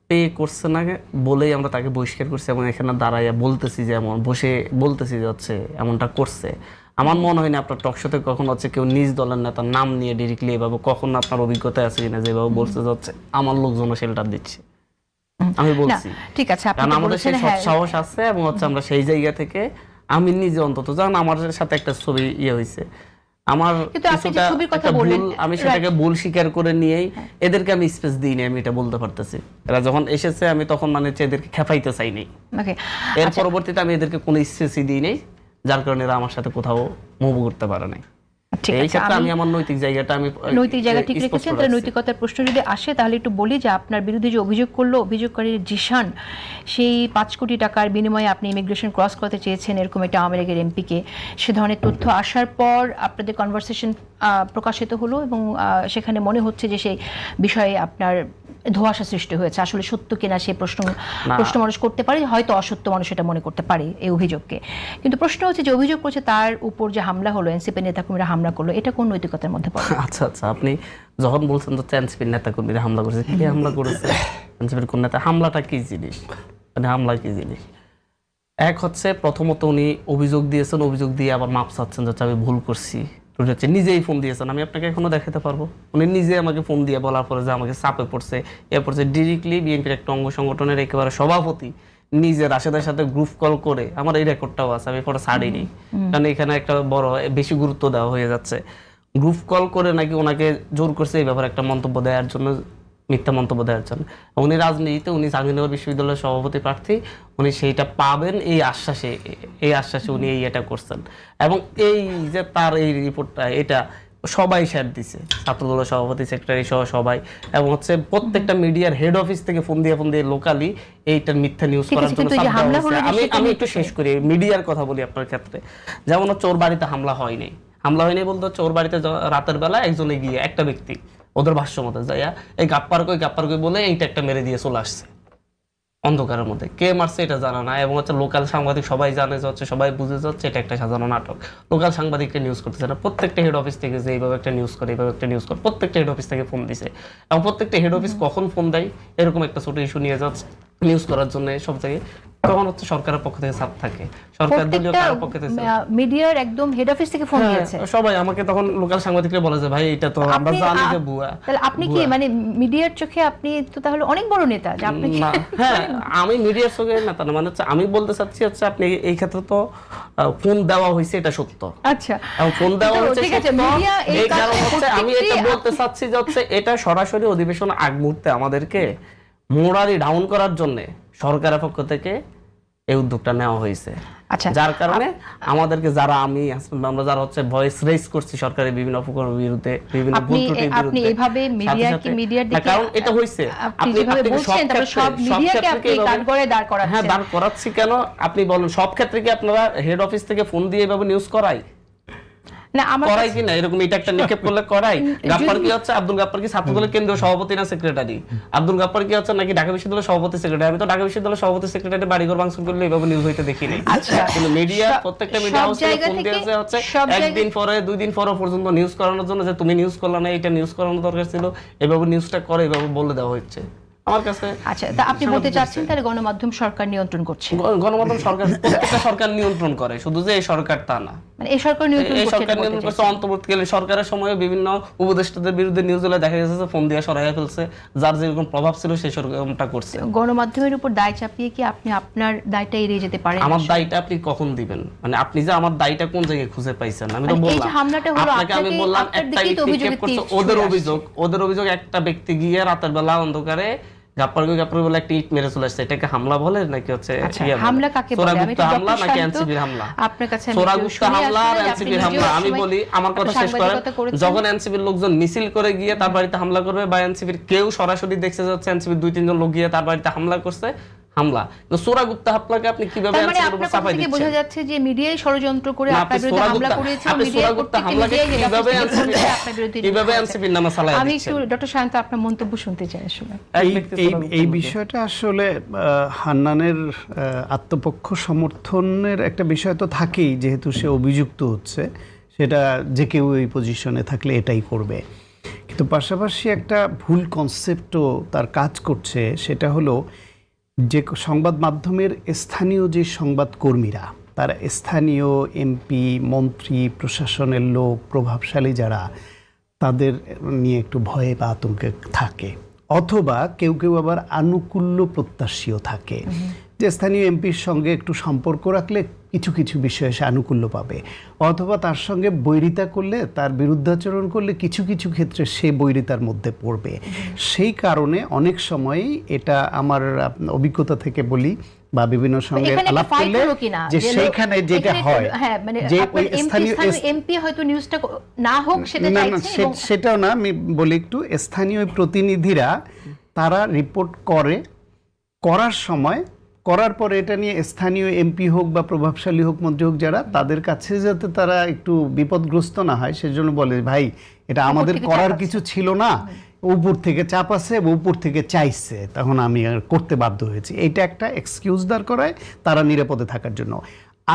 পেয়ে করছে না বলেই আমরা তাকে বহিষ্কার করছি, এবং এখানে দাঁড়াইয়া বলতেছি যে এমন বসে বলতেছি যে হচ্ছে এমনটা করছে। আমার মনে হয় না আপনার টকশোতে কখন হচ্ছে কেউ নিজ দলের নেতার নাম নিয়ে ডিরেক্টলি এভাবে, কখন আপনার অভিজ্ঞতা আছে কিনা যেভাবে বলছে যে হচ্ছে আমার লোকজন শেল্টার দিচ্ছে। আমি বলছি ঠিক আছে, কারণ আমাদের সেই সাহস আছে, এবং হচ্ছে আমরা সেই জায়গা থেকে আমি নিজে অন্তত যখন আমার সাথে একটা ছবি হয়েছে, আমার আমি সেটাকে ভুল স্বীকার করে নিয়েই এদেরকে আমি স্পেস দিইনি, আমি এটা বলতে পারতেছি। এরা যখন এসেছে আমি তখন মানে এদেরকে খেপাইতে চাইনি, এর পরবর্তীতে আমি এদেরকে কোনো স্পেসই দিই নাই, যার কারণে এরা আমার সাথে কোথাও মুভ করতে পারে নাই। এই ক্ষেত্রে আমি আমার নৈতিক জায়গা ঠিক রেখেছেন। তাহলে নৈতিকতার প্রশ্ন যদি আসে, তাহলে একটু বলি যে আপনার বিরুদ্ধে যে অভিযোগ করলো অভিযোগকারী জিশান, সেই 5 কোটি টাকার বিনিময়ে আপনি ইমিগ্রেশন ক্রস করতে চেয়েছেন এরকম একটা আওয়ামী লীগের এমপিকে, সে ধরনের তথ্য আসার পর আপনাদের কনভারসেশন প্রকাশিত হলো, এবং সেখানে মনে হচ্ছে যে সেই বিষয়ে আপনার ধোঁয়াশা সৃষ্টি হয়েছে। আসলে সত্য কিনা সে প্রশ্ন মানুষ করতে পারে, হয়তো অসত্য মানুষ এটা মনে করতে পারে এই অভিযোগকে। কিন্তু প্রশ্ন হচ্ছে যে অভিযোগ করছে তার উপর যে হামলা হলো, এনসিপি নেতাকর্মীরা হামলা করলো, এটা কোন নৈতিকতার মধ্যে পড়ে? আচ্ছা, আপনি যখন বলছেন তো এনসিপি নেতাকর্মীরা হামলা করেছে, কে হামলা করেছে? এনসিপির কোন নেতা? হামলাটা কি জিনিস, মানে হামলা কি জিনিস? এক হচ্ছে প্রথমত উনি অভিযোগ দিয়েছেন, অভিযোগ দিয়ে আবার মাপ চাচ্ছেন যে আমি ভুল করছি, হচ্ছে নিজেই ফোন দিয়েছেন, আমি আপনাকে এখনো দেখাতে পারবো। উনি নিজে আমাকে ফোন দিয়ে বলার পরে যে আমাকে চাপে পড়ছে, এরপর যে ডিরেক্টলি বিএনপির একটা অঙ্গ সংগঠনের একেবারে সভাপতি নিজে রাশেদের সাথে গ্রুপ কল করে, আমার এই রেকর্ডটাও আছে, আমি ফটো ছাড়িনি, কারণ এখানে একটা বড় বেশি গুরুত্ব দেওয়া হয়ে যাচ্ছে। গ্রুপ কল করে নাকি ওনাকে জোর করছে এই ব্যাপারে একটা মন্তব্য দেওয়ার জন্য, মিথ্যা মন্তব্য দেওয়ার জন্য। উনি রাজনীতিতে, উনি জাহাঙ্গীরনগর বিশ্ববিদ্যালয়ের সভাপতি প্রার্থী, উনি সেইটা পাবেন এই আশ্বাসে উনি এটা করছেন। এবং এই যে তার এই রিপোর্টটা, এটা সবাই শেয়ার দিছে, ছাত্রদলের সভাপতি, সেক্রেটারি সহ সবাই, এবং হচ্ছে প্রত্যেকটা মিডিয়ার হেড অফিস থেকে ফোন দিয়ে লোকালি এইটার মিথ্যা নিউজ করার জন্য আমি একটু শেষ করি, মিডিয়ার কথা বলি আপনার ক্ষেত্রে। যেমন হচ্ছে ওর বাড়িতে হামলা হয়নি বলতে হচ্ছে ওর বাড়িতে রাতের বেলা একজনে গিয়ে, একটা ব্যক্তি ওদের ভাষ্য মতে যাইয়া এই গাপ্পার কই বলে এইটা একটা মেরে দিয়ে চলে আসছে অন্ধকারের মধ্যে। কে মারছে এটা জানা না, এবং হচ্ছে লোকাল সাংবাদিক সবাই জানে যে হচ্ছে, সবাই বুঝে যাচ্ছে এটা একটা সাজানো নাটক। লোকাল সাংবাদিককে নিউজ করতেছে না, প্রত্যেকটা হেড অফিস থেকে যে এইভাবে একটা নিউজ করে, এইভাবে একটা নিউজ করে, প্রত্যেকটা হেড অফিস থেকে ফোন দিছে। এবং প্রত্যেকটা হেড অফিস কখন ফোন দেয় এরকম একটা ছোট ইস্যু নিয়ে যাচ্ছে নিউজ করার জন্য সব জায়গায়, তখন হচ্ছে সরকারের পক্ষ থেকে চাপ থাকে, সরকার দলীয় কারোর পক্ষ থেকে মিডিয়ার একদম হেড অফিস থেকে ফোন দিয়েছে সবাই আমাকে, তখন লোকাল সাংবাদিকরা বলে যে ভাই এটা তো আমরা জানি যে ভুয়া। তাহলে আপনি কি মানে মিডিয়ার চোখে আপনি তো তাহলে অনেক বড় নেতা যে আপনি? হ্যাঁ, আমি মিডিয়ার চোখে নেতা না, মানে হচ্ছে আমি বলতে চাচ্ছি হচ্ছে আপনি এই ক্ষেত্রে তো ফোন দেওয়া হয়েছে এটা সত্য। আচ্ছা, এবং ফোন দেওয়া হয়েছে এই কারণ হচ্ছে আমি এটা বলতে চাচ্ছি যে হচ্ছে এটা সরাসরি অধিবেশন আগ মুহূর্তে আমাদেরকে মোরালি ডাউন করার জন্য সরকারের পক্ষ থেকে এই উদ্যোগটা নেওয়া হয়েছে। আচ্ছা, যার কারণে আমাদেরকে যারা আমরা যারা হচ্ছে ভয়েস রেজ করছি সরকারের বিভিন্ন অপকর্মের বিরুদ্ধে, বিভিন্ন ভুল ত্রুটির বিরুদ্ধে, আপনি এইভাবে মিডিয়ার দিকে, কারণ এটা হইছে আপনি যেভাবে বলছেন তাহলে সব মিডিয়াকে আপনি কাঠগড়ায় দাঁড় করাচ্ছেন। হ্যাঁ, দাঁড় করাচ্ছি কেন আপনি বলুন? সব ক্ষেত্রে কি আপনারা হেড অফিস থেকে ফোন দিয়ে এভাবে নিউজ করাই না? আমার করাই কি না এরকম এটা একটা নিক্ষেপ করলে করাই? গাপ্পার কি হচ্ছে, আব্দুল গাপ্পার কি ছাত্রদলের কেন্দ্রীয় সভাপতি না সেক্রেটারি? আব্দুল গাপ্পার কি হচ্ছে নাকি ঢাকা বিশ্ববিদ্যালয়ের সভাপতি সেক্রেটারি? আমি তো ঢাকা বিশ্ববিদ্যালয়ের সভাপতি সেক্রেটারি বাড়িঘর ভাঙচুর করলে এভাবে নিউজ হইতে দেখিনি। কিন্তু মিডিয়া, প্রত্যেকটা মিডিয়া হাউস থেকে ফোন দিয়েছে হচ্ছে একদিন পরে, 2 দিন পরে পর্যন্ত নিউজ করানোর জন্য, যে তুমি নিউজ করলা না, এটা নিউজ করানো দরকার ছিল, এভাবে নিউজটা করে এভাবে বলে দেওয়া হচ্ছে আমার কাছে। আচ্ছা, তা আপনি বলতে চাচ্ছেন তাহলে গণমাধ্যম সরকার নিয়ন্ত্রণ করছে? গণমাধ্যম সরকার, প্রত্যেকটা সরকার নিয়ন্ত্রণ করে, শুধু যে এই সরকার তা না। মানে এই সরকার নিয়ন্ত্রণ করছে? এই সরকার নিয়ন্ত্রণ করছে। অন্তর্বর্তীকালীন সরকারের সময় বিভিন্ন উপদেষ্টাদের বিরুদ্ধে নিউজ হলে দেখা গেছে ফোন দিয়ে সরাইয়া ফেলছে, যার যেরকম প্রভাব ছিল সেই সরকারটা করছে। গণমাধ্যমের উপর দায় চাপিয়ে কি আপনি আপনার দায়টা এড়িয়ে যেতে পারেন? আমার দায়টা আপনি কখন দিবেন? মানে আপনি যে আমার দায়টা কোন জায়গায় খুঁজে পাইছেন? আমি তো বললাম, এই যে হামলাটা হলো আপনাকে আমি বললাম একটা ব্যক্তি করছে, ওদের অভিযোগ একটা ব্যক্তি গিয়ে রাতের বেলা অন্ধকারে গাপ্পার বলে একটা ইট মেরে চলে আসছে, এটাকে হামলা বলে নাকি হচ্ছে হামলা কাকে বলে? আমি তো হামলা নাকি এনসিবির হামলা? আপনার কাছে হামলা আর এনসিবির হামলা, আমি বলি আমার কথা শেষ করেন। যখন এনসিবির লোকজন মিছিল করে গিয়ে তার বাড়িতে হামলা করবে, বা এনসিবির কেউ সরাসরি দেখছে যাচ্ছে এনসিবির 2-3 জন লোক গিয়ে তার বাড়িতে হামলা করছে, হামলা। তো সোরাগুপ্তা হামলাকে আপনি কিভাবে এনসিবির উপর চাপাই দিচ্ছেন? বোঝা যাচ্ছে যে মিডিয়াই ষড়যন্ত্র করে আপনার বিরুদ্ধে হামলা করেছে, সোরাগুপ্তা হামলাকে কিভাবে এনসিবির নামে চালায় দিচ্ছেন? আমি একটু ডক্টর শান্ত আপনার মন্তব্য শুনতে চাই। আসলে এই বিষয়টা আসলে হান্নানের আত্মপক্ষ সমর্থনের একটা বিষয় তো থাকেই, যেহেতু সে অভিযুক্ত হচ্ছে, সেটা যে কেউ এই পজিশনে থাকলে এটাই করবে। কিন্তু পাশাপাশি একটা ভুল কনসেপ্টও তার কাজ করছে, সেটা হলো যে সংবাদ মাধ্যমের স্থানীয় যে সংবাদকর্মীরা, তারা স্থানীয় এমপি, মন্ত্রী, প্রশাসনের লোক, প্রভাবশালী যারা, তাদের নিয়ে একটু ভয়ে বা আতঙ্কে থাকে, অথবা কেউ কেউ আবার আনুকূল্য প্রত্যাশীও থাকে, যে স্থানীয় এমপির সঙ্গে একটু সম্পর্ক রাখলে কিছু কিছু বিষয়ে সে আনুকূল্য পাবে, অথবা তার সঙ্গে বৈরিতা করলে, তার বিরুদ্ধাচরণ করলে কিছু কিছু ক্ষেত্রে সে বৈরিতার মধ্যে পড়বে। সেই কারণে অনেক সময়ই এটা আমার অভিজ্ঞতা থেকে বলি, বা বিভিন্ন সঙ্গে আলাপ করলে, যে সেইখানে যেটা হয় যে ওই স্থানীয় এমপি হয়তো নিউজটা না হোক সেটা চাইছে, সেটাও না, আমি বলি একটু স্থানীয় প্রতিনিধিরা তারা রিপোর্ট করার সময়, করার পরে এটা নিয়ে স্থানীয় এমপি হোক বা প্রভাবশালী হোক, মন্ত্রী হোক, যারা, তাদের কাছে যাতে তারা একটু বিপদগ্রস্ত না হয়, সেজন্য বলে ভাই এটা আমাদের করার কিছু ছিল না, উপর থেকে চাপ আছে, উপর থেকে চাইছে, তখন আমি আর করতে বাধ্য হয়েছি। এইটা একটা এক্সকিউজ দাঁড় করায় তারা নিরাপদে থাকার জন্য।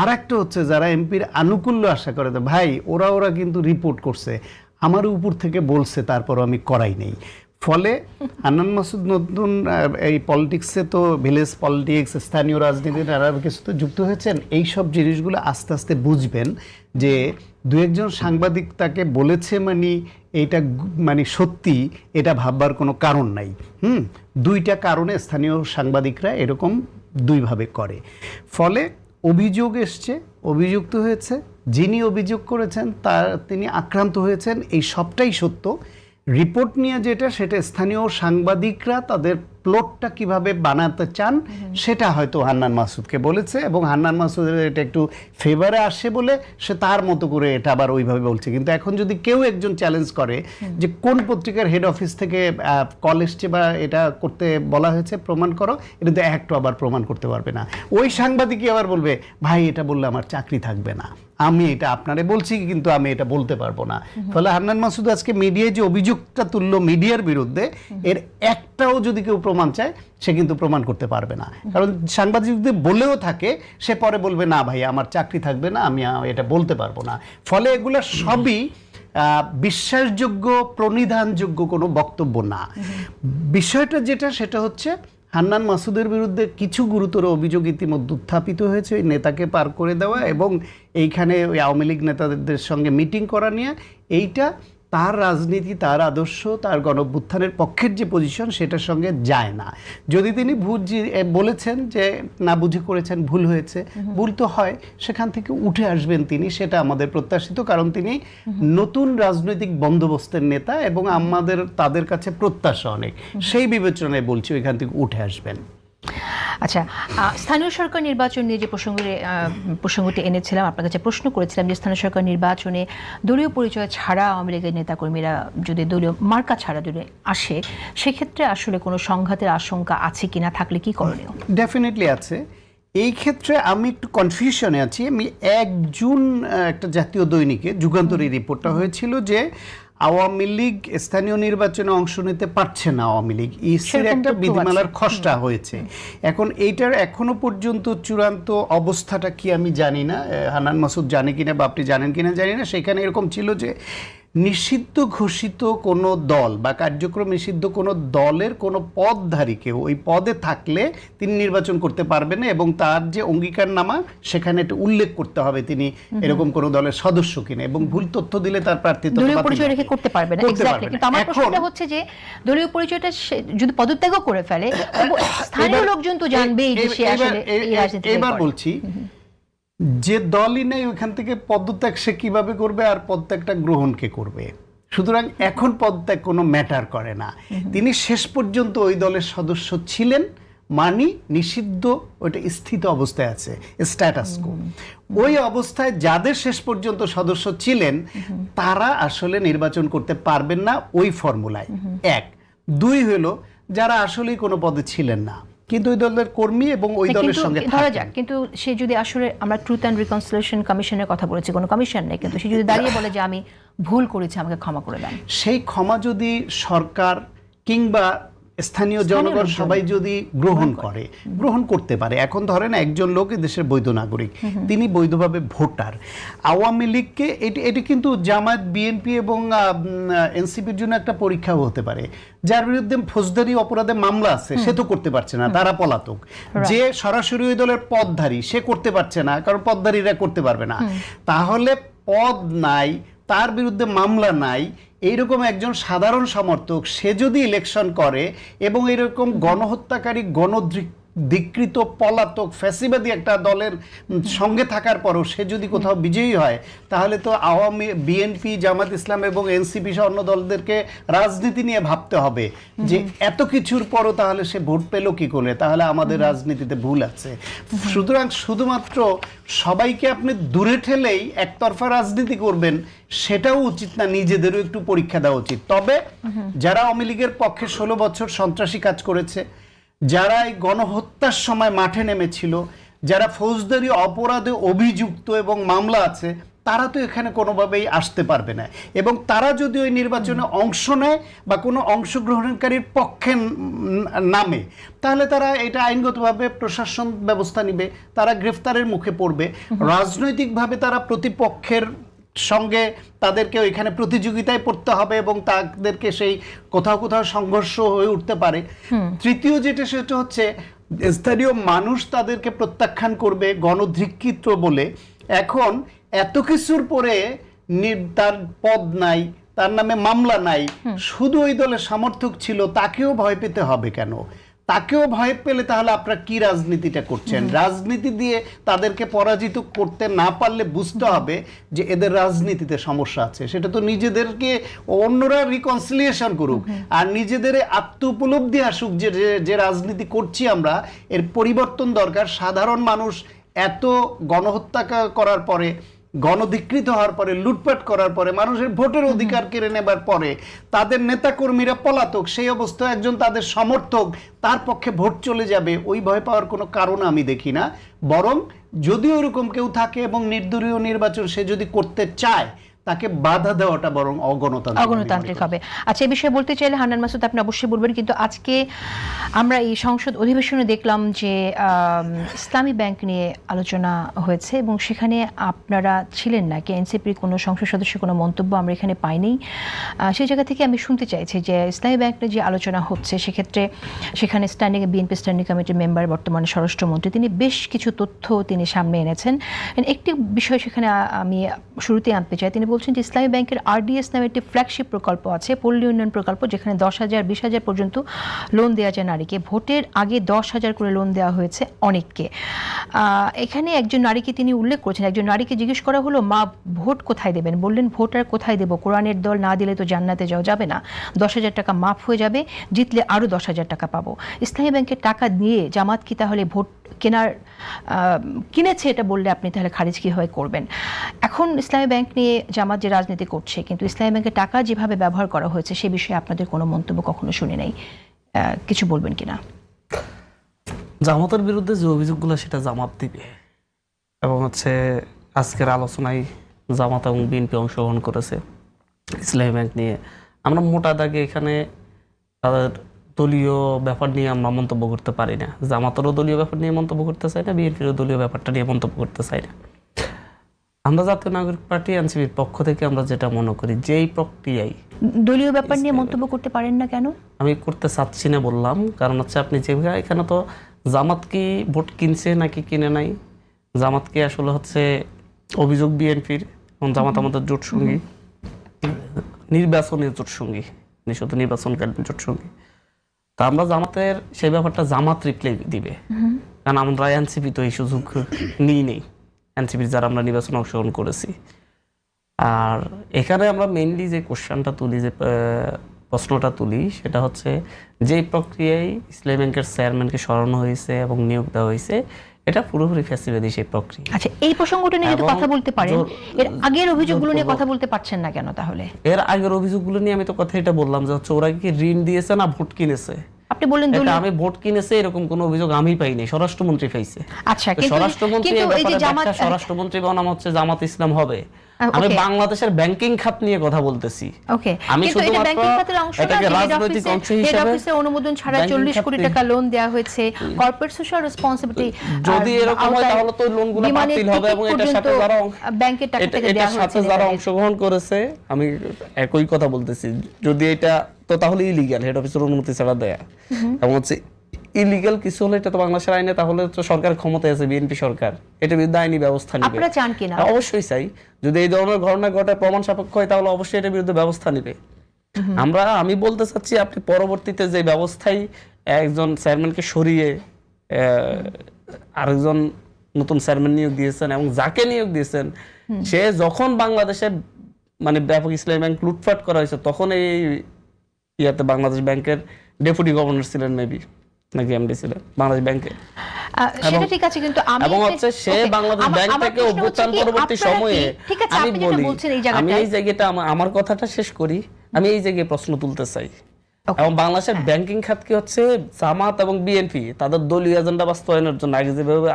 আর একটা হচ্ছে যারা এমপির আনুকূল্য আশা করে, ভাই ওরা কিন্তু রিপোর্ট করছে, আমার উপর থেকে বলছে, তারপরও আমি করাই নেই। ফলে হান্নান মাসুদ নতুন এই পলিটিক্সে তো ভিলেজ পলিটিক্স, স্থানীয় রাজনীতি নানা কিছু তো যুক্ত হয়েছেন। এই সব জিনিসগুলো আস্তে আস্তে বুঝবেন যে দু একজন সাংবাদিক তাকে বলেছে মানে এইটা মানে সত্যি, এটা ভাববার কোনো কারণ নাই। দুইটা কারণে স্থানীয় সাংবাদিকরা এরকম দুইভাবে করে। ফলে অভিযোগ এসছে, অভিযুক্ত হয়েছে, যিনি অভিযোগ করেছেন তিনি আক্রান্ত হয়েছেন, এই সবটাই সত্য। রিপোর্ট নিয়ে যেটা, সেটা স্থানীয় সাংবাদিকরা তাদের প্লটটা কিভাবে বানাতে চান সেটা হয়তো হান্নান মাসুদকে বলেছে, এবং হান্নান মাসুদের এটা একটু ফেভারে আসে বলে সে তার মতো করে এটা আবার ওইভাবে বলছে। কিন্তু এখন যদি কেউ একজন চ্যালেঞ্জ করে যে কোন পত্রিকার হেড অফিস থেকে কল এসছে বা এটা করতে বলা হয়েছে, প্রমাণ করো, এটা তো একটু আবার প্রমাণ করতে পারবে না। ওই সাংবাদিকই আবার বলবে, ভাই এটা বললে আমার চাকরি থাকবে না, আমি এটা আপনারে বলছি কিন্তু আমি এটা বলতে পারবো না। ফলে হান্নান মাসুদ আজকে মিডিয়ায় যে অভিযোগটা তুললো মিডিয়ার বিরুদ্ধে, এর একটাও যদি কেউ প্রমাণ চায় সে কিন্তু প্রমাণ করতে পারবে না। কারণ সাংবাদিক যদি বলেও থাকে, সে পরে বলবে না ভাই আমার চাকরি থাকবে না, আমি এটা বলতে পারবো না। ফলে এগুলো সবই বিশ্বাসযোগ্য, প্রণিধানযোগ্য কোনো বক্তব্য না। বিষয়টা যেটা, সেটা হচ্ছে হান্নান মাসুদের বিরুদ্ধে কিছু গুরুতর অভিযোগ ইতিমধ্যে উত্থাপিত হয়েছে, ওই নেতাকে পার করে দেওয়া এবং এইখানে ওই আওয়ামী লীগ নেতাদের সঙ্গে মিটিং করা নিয়ে। এইটা তার রাজনীতি, তার আদর্শ, তার গণঅভ্যুত্থানের পক্ষের যে পজিশন, সেটার সঙ্গে যায় না। যদি তিনি বলেছেন যে না বুঝে করেছেন, ভুল হয়েছে, ভুল তো হয়, সেখান থেকে উঠে আসবেন তিনি, সেটা আমাদের প্রত্যাশিত। কারণ তিনি নতুন রাজনৈতিক বন্দোবস্তের নেতা এবং আমাদের তাদের কাছে প্রত্যাশা অনেক, সেই বিবেচনায় বলছি ওইখান থেকে উঠে আসবেন। আচ্ছা, স্থানীয় সরকার নির্বাচন নিয়ে যে প্রসঙ্গটি এনেছিলাম, আপনার কাছে প্রশ্ন করেছিলাম যে স্থানীয় সরকার নির্বাচনে দলীয় পরিচয় ছাড়া আওয়ামী লীগের নেতাকর্মীরা যদি দলীয় মার্কা ছাড়া যদি আসে, সেক্ষেত্রে আসলে কোনো সংঘাতের আশঙ্কা আছে কিনা, থাকলে কি করণীয়? ডেফিনেটলি আছে। এই ক্ষেত্রে আমি একটু কনফিউশনে আছি। আমি 1 জুন একটা জাতীয় দৈনিকে যুগান্তরী রিপোর্টটা হয়েছিল যে আওয়ামী লীগ স্থানীয় নির্বাচনে অংশ নিতে পারছে না, আওয়ামী লীগ ইসির একটা বিধিমালার খসড়া হয়েছে। এখন এইটার এখনো পর্যন্ত চূড়ান্ত অবস্থাটা কি আমি জানি না, হান্নান মাসুদ জানে কিনা বা আপনি জানেন কিনা জানি না। সেখানে এরকম ছিল যে নিষিদ্ধ ঘোষিত কোনো দল বা কার্যক্রম নিষিদ্ধ কোনো দলের কোনো পদধারী কেউ ওই পদে থাকলে তিনি নির্বাচন করতে পারবেন না, এবং তার যে অঙ্গীকারনামা সেখানে এটা উল্লেখ করতে হবে তিনি এরকম কোনো দলের সদস্য কিনা, এবং ভুল তথ্য দিলে তার প্রার্থিতা দলীয় পরিচয় রেখে করতে পারবে না। এক্স্যাক্টলি। কিন্তু আমার প্রশ্নটা হচ্ছে যে দলীয় পরিচয়টা যদি পদত্যাগও করে ফেলে, স্থানীয় লোকজন তো জানবেই যে সে আসলে এই রাজনীতি। এবার বলছি, যে দলই নেই ওইখান থেকে পদত্যাগ সে কিভাবে করবে, আর পদত্যাগটা গ্রহণ কে করবে? সুতরাং এখন পদত্যাগ কোনো ম্যাটার করে না। তিনি শেষ পর্যন্ত ওই দলের সদস্য ছিলেন, মানি নিষিদ্ধ, ওইটা স্থিত অবস্থায় আছে, স্ট্যাটাস কো। ওই অবস্থায় যাদের শেষ পর্যন্ত সদস্য ছিলেন তারা আসলে নির্বাচন করতে পারবেন না ওই ফর্মুলায়। 1, 2 হলো যারা আসলেই কোনো পদে ছিলেন না কিন্তু ওই দলের কর্মী এবং ওই দলের সঙ্গে ধরা যাক, কিন্তু সে যদি আসলে, আমরা ট্রুথ অ্যান্ড রিকনসিলিয়েশন কমিশনের কথা বলেছি, কোনো কমিশন নেই, কিন্তু সে যদি দাঁড়িয়ে বলে যে আমি ভুল করেছি, আমাকে ক্ষমা করে দেন, সেই ক্ষমা যদি সরকার কিংবা স্থানীয় জনগণ সবাই যদি গ্রহণ করতে পারে। এখন ধরেন একজন লোক দেশের বৈধ নাগরিক, তিনি বৈধভাবে ভোটার। আওয়ামী লীগকে এটি কিন্তু জামায়াত, বিএনপি এবং এনসিপির জন্য একটা পরীক্ষাও হতে পারে। যার বিরুদ্ধে ফৌজদারি অপরাধে মামলা আছে সে তো করতে পারছে না, তারা পলাতক। যে সরাসরি ওই দলের পদধারী সে করতে পারছে না, কারণ পদধারীরা করতে পারবে না। তাহলে পদ নাই, তার বিরুদ্ধে মামলা নাই, এইরকম একজন সাধারণ সমর্থক সে যদি ইলেকশন করে এবং এরকম গণহত্যাকারী, গণধিকৃত, পলাতক, ফ্যাসিবাদী একটা দলের সঙ্গে থাকার পরও সে যদি কোথাও বিজয়ী হয়, তাহলে তো আওয়ামী, বিএনপি, জামাত ইসলাম এবং এনসিপি সহ অন্য দলদেরকে রাজনীতি নিয়ে ভাবতে হবে যে এত কিছুর পরও তাহলে সে ভোট পেল কি করে, তাহলে আমাদের রাজনীতিতে ভুল আছে। সুতরাং শুধুমাত্র সবাইকে আপনি দূরে ঠেলেই একতরফা রাজনীতি করবেন সেটাও উচিত না, নিজেদেরও একটু পরীক্ষা দেওয়া উচিত। তবে যারা আওয়ামী লীগের পক্ষে 16 বছর সন্ত্রাসী কাজ করেছে, যারা এই গণহত্যার সময় মাঠে নেমেছিল, যারা ফৌজদারি অপরাধে অভিযুক্ত এবং মামলা আছে, তারা তো এখানে কোনোভাবেই আসতে পারবে না। এবং তারা যদি ওই নির্বাচনে অংশ নেয় বা কোনো অংশগ্রহণকারীর পক্ষে নামে, তাহলে তারা এটা আইনগতভাবে প্রশাসন ব্যবস্থা নিবে, তারা গ্রেফতারের মুখে পড়বে, রাজনৈতিকভাবে তারা প্রতিপক্ষের সঙ্গে তাদেরকে ওইখানে প্রতিযোগিতায় পড়তে হবে এবং তাদেরকে সেই কোথাও কোথাও সংঘর্ষ হয়ে উঠতে পারে। তৃতীয় যেটা সেটা হচ্ছে স্থানীয় মানুষ তাদেরকে প্রত্যাখ্যান করবে গণধিক্ষিত বলে। এখন এত কিছুর পরে তার পদ নাই, তার নামে মামলা নাই, শুধু ওই দলের সমর্থক ছিল, তাকেও ভয় পেতে হবে কেন? তাকেও ভয় পেলে তাহলে আপনারা কি রাজনীতিটা করছেন? রাজনীতি দিয়ে তাদেরকে পরাজিত করতে না পারলে বুঝতে হবে যে এদের রাজনীতিতে সমস্যা আছে। সেটা তো নিজেদেরকে অন্যরা রিকনসিলিয়েশন করুক আর নিজেদের আত্ম উপলব্ধি আসুক যে যে রাজনীতি করছি আমরা এর পরিবর্তন দরকার। সাধারণ মানুষ এত গণহত্যা করার পরে, গণধিকৃত হওয়ার পরে, লুটপাট করার পরে, মানুষের ভোটের অধিকার কেড়ে নেবার পরে তাদের নেতাকর্মীরা পলাতক, সেই অবস্থায় একজন তাদের সমর্থক তার পক্ষে ভোট চলে যাবে, ওই ভয় পাওয়ার কোনো কারণ আমি দেখি না। বরং যদি ওরকম কেউ থাকে এবং নির্দলীয় নির্বাচন সে যদি করতে চায়, তাকে বাধা দেওয়াটা বরং অগণতান্ত্রিক হবে। আচ্ছা, এই বিষয়ে বলতে চাইলে হান্নান মাসুদ আপনি অবশ্যই বলবেন, কিন্তু আজকে আমরা এই সংসদ অধিবেশনে দেখলাম যে ইসলামী ব্যাংক নিয়ে আলোচনা হয়েছে এবং সেখানে আপনারা ছিলেন না, কি এনসিপির কোনো সংসদ সদস্যের কোনো মন্তব্য আমরা এখানে পাইনি। সেই জায়গা থেকে আমি শুনতে চাইছি যে ইসলামী ব্যাংক নিয়ে যে আলোচনা হচ্ছে সেক্ষেত্রে সেখানে বিএনপি স্ট্যান্ডিং কমিটির মেম্বার, বর্তমানে স্বরাষ্ট্রমন্ত্রী, তিনি বেশ কিছু তথ্য তিনি সামনে এনেছেন। একটি বিষয় সেখানে আমি শুরুতে আনতে চাই, তিনি বলছেন যে ইসলামী ব্যাংকের আরডিএস নামে একটি ফ্ল্যাগশিপ প্রকল্প আছে, পল্লী উন্নয়ন প্রকল্প, যেখানে 10,000 20,000 পর্যন্ত লোন দেওয়া যায় নারীকে। ভোটের আগে 10,000 করে লোন দেওয়া হয়েছে অনেককে। এখানে একজন নারীকে তিনি উল্লেখ করেছেন, একজন নারীকে জিজ্ঞেস করা হলো, মা ভোট কোথায় দেবেন? বললেন, ভোট আর কোথায় দেবো, কোরআনের দল না দিলে তো জান্নাতে যাওয়া যাবে না, 10,000 টাকা মাফ হয়ে যাবে, জিতলে আরও 10,000 টাকা পাবো। ইসলামী ব্যাংকের টাকা দিয়ে জামাত কি তাহলে ভোট কিনেছে? এটা বললে আপনি তাহলে খারিজ কীভাবে করবেন? এখন ইসলামী ব্যাংক নিয়ে জামাত যে রাজনীতি করছে, কিন্তু ইসলামী ব্যাংকের টাকা যেভাবে ব্যবহার করা হয়েছে সে বিষয়ে আপনাদের কোনো মন্তব্য কখনো শুনে নাই, কিছু বলবেন কিনা? জামাতের বিরুদ্ধে যে অভিযোগগুলো সেটা জামাত দিবে, এবং আজকের আলোচনায় জামাত এবং বিএনপি অংশগ্রহণ করেছে ইসলামী ব্যাংক নিয়ে। আমরা মোটা দাগে এখানে তাদের দলীয় ব্যাপার নিয়ে আমরা মন্তব্য করতে পারি না। জামাতেরও দলীয় ব্যাপার নিয়ে মন্তব্য করতে চাই না, বিএনপিরও দলীয় ব্যাপারটা নিয়ে মন্তব্য করতে চাই না। আমরা জাতীয় নাগরিক পার্টি এনসিপির পক্ষ থেকে আমরা যেটা মনে করি, যেই প্রক্রিয়ায় দলীয় ব্যাপার নিয়ে মন্তব্য করতে পারেন না কেন? আমি করতে চাচ্ছি না বললাম, কারণ আপনি যে এখানে তো জামাত কি ভোট কিনছে নাকি কিনে নাই, জামাত কি আসলে অভিযোগ বিএনপির, এবং জামাত আমাদের জোট সঙ্গী, নির্বাচনের জোট সঙ্গী, নিঃশত নির্বাচনকালীন জোট সঙ্গী। তা আমরা জামাতের সেই ব্যাপারটা জামাত রিপ্লাই দিবে, কারণ আমরা এনসিপি তো এই সুযোগ নিই নেই, এনসিপির যারা আমরা নির্বাচনে অংশগ্রহণ করেছি। আর এখানে আমরা মেইনলি যে কোশ্চেনটা তুলি, যে প্রশ্নটা তুলি, সেটা যেই প্রক্রিয়ায় ইসলামী ব্যাংকের চেয়ারম্যানকে সরানো হয়েছে এবং নিয়োগ দেওয়া হয়েছে, এটা পুরোপুরি ফ্যাসিবাদী সেই প্রক্রিয়া। আচ্ছা, এই প্রসঙ্গটা নিয়ে যদি কথা বলতে পারেন, এর আগের অভিযোগগুলো নিয়ে কথা বলতে পারছেন না কেন তাহলে? এর আগের অভিযোগগুলো নিয়ে আমি তো কথা এটা বললাম যে ওরা কি ঋণ দিয়েছে না ভোট কিনেছে। আপনি বললেন আমি ভোট কিনেছে এরকম কোনো অভিযোগ আমি পাইনি, স্বরাষ্ট্রমন্ত্রী পাইছে। আচ্ছা, স্বরাষ্ট্রমন্ত্রী বনাম জামাত ইসলাম হবে। আমি বাংলাদেশের ব্যাংকিং খাত নিয়ে কথা বলতেছি। আমি শুধুমাত্র এটাকে রাজনৈতিক অংশ হিসেবে অনুমোদন ছাড়া 40 কোটি টাকা লোন দেওয়া হয়েছে, কর্পোরেট সোশ্যাল রেসপন্সিবিলিটি। যদি এরকম হয় তাহলে তো লোনগুলো বাতিল হবে, এবং এটার সাথে যারা ব্যাংকের টাকা থেকে দেওয়া হয়েছে, যারা অংশগ্রহণ করেছে, আমি একই কথা বলতেছি, যদি এটা তো তাহলে ইলিগ্যাল, হেড অফিসের অনুমতি ছাড়া দেয়া, এবং ইলিগ্যাল কিছু হলে এটা তো বাংলাদেশের আইনে, তাহলে তো সরকার ক্ষমতায় আছে, বিএনপি সরকার, এটা বিরুদ্ধে আইনি ব্যবস্থা নেবে। আপনারা চান কিনা? অবশ্যই চাই, যদি এই ধরনের ঘটনা ঘটে প্রমাণ সাপেক্ষ হয় তাহলে অবশ্যই এটার বিরুদ্ধে ব্যবস্থা নেবে। আমি বলতে চাচ্ছি, আপনি পরবর্তীতে যে ব্যবস্থায় একজন চেয়ারম্যানকে সরিয়ে আরেকজন নতুন চেয়ারম্যান নিয়োগ দিয়েছেন, এবং যাকে নিয়োগ দিয়েছেন সে যখন বাংলাদেশের ব্যাপক ইসলামী ব্যাংক লুটপাট করা হয়েছে, তখন এই বাংলাদেশ ব্যাংকের ডেপুটি গভর্নর ছিলেন, মেবি নাকি এমডি ছিলেন বাংলাদেশ ব্যাংকে। সেটা ঠিক আছে, কিন্তু এবং সে বাংলাদেশ ব্যাংক থেকে অভ্যুত্থান পরবর্তী সময়ে, আমি এই জায়গাটা আমার কথাটা শেষ করি, আমি এই জায়গায় প্রশ্ন তুলতে চাই, এবং বাংলাদেশের ব্যাংকিং খাত কি জামাত এবং বিএনপি তাদের দলীয় এজেন্ডা বাস্তবায়নের জন্য, আগে যেভাবে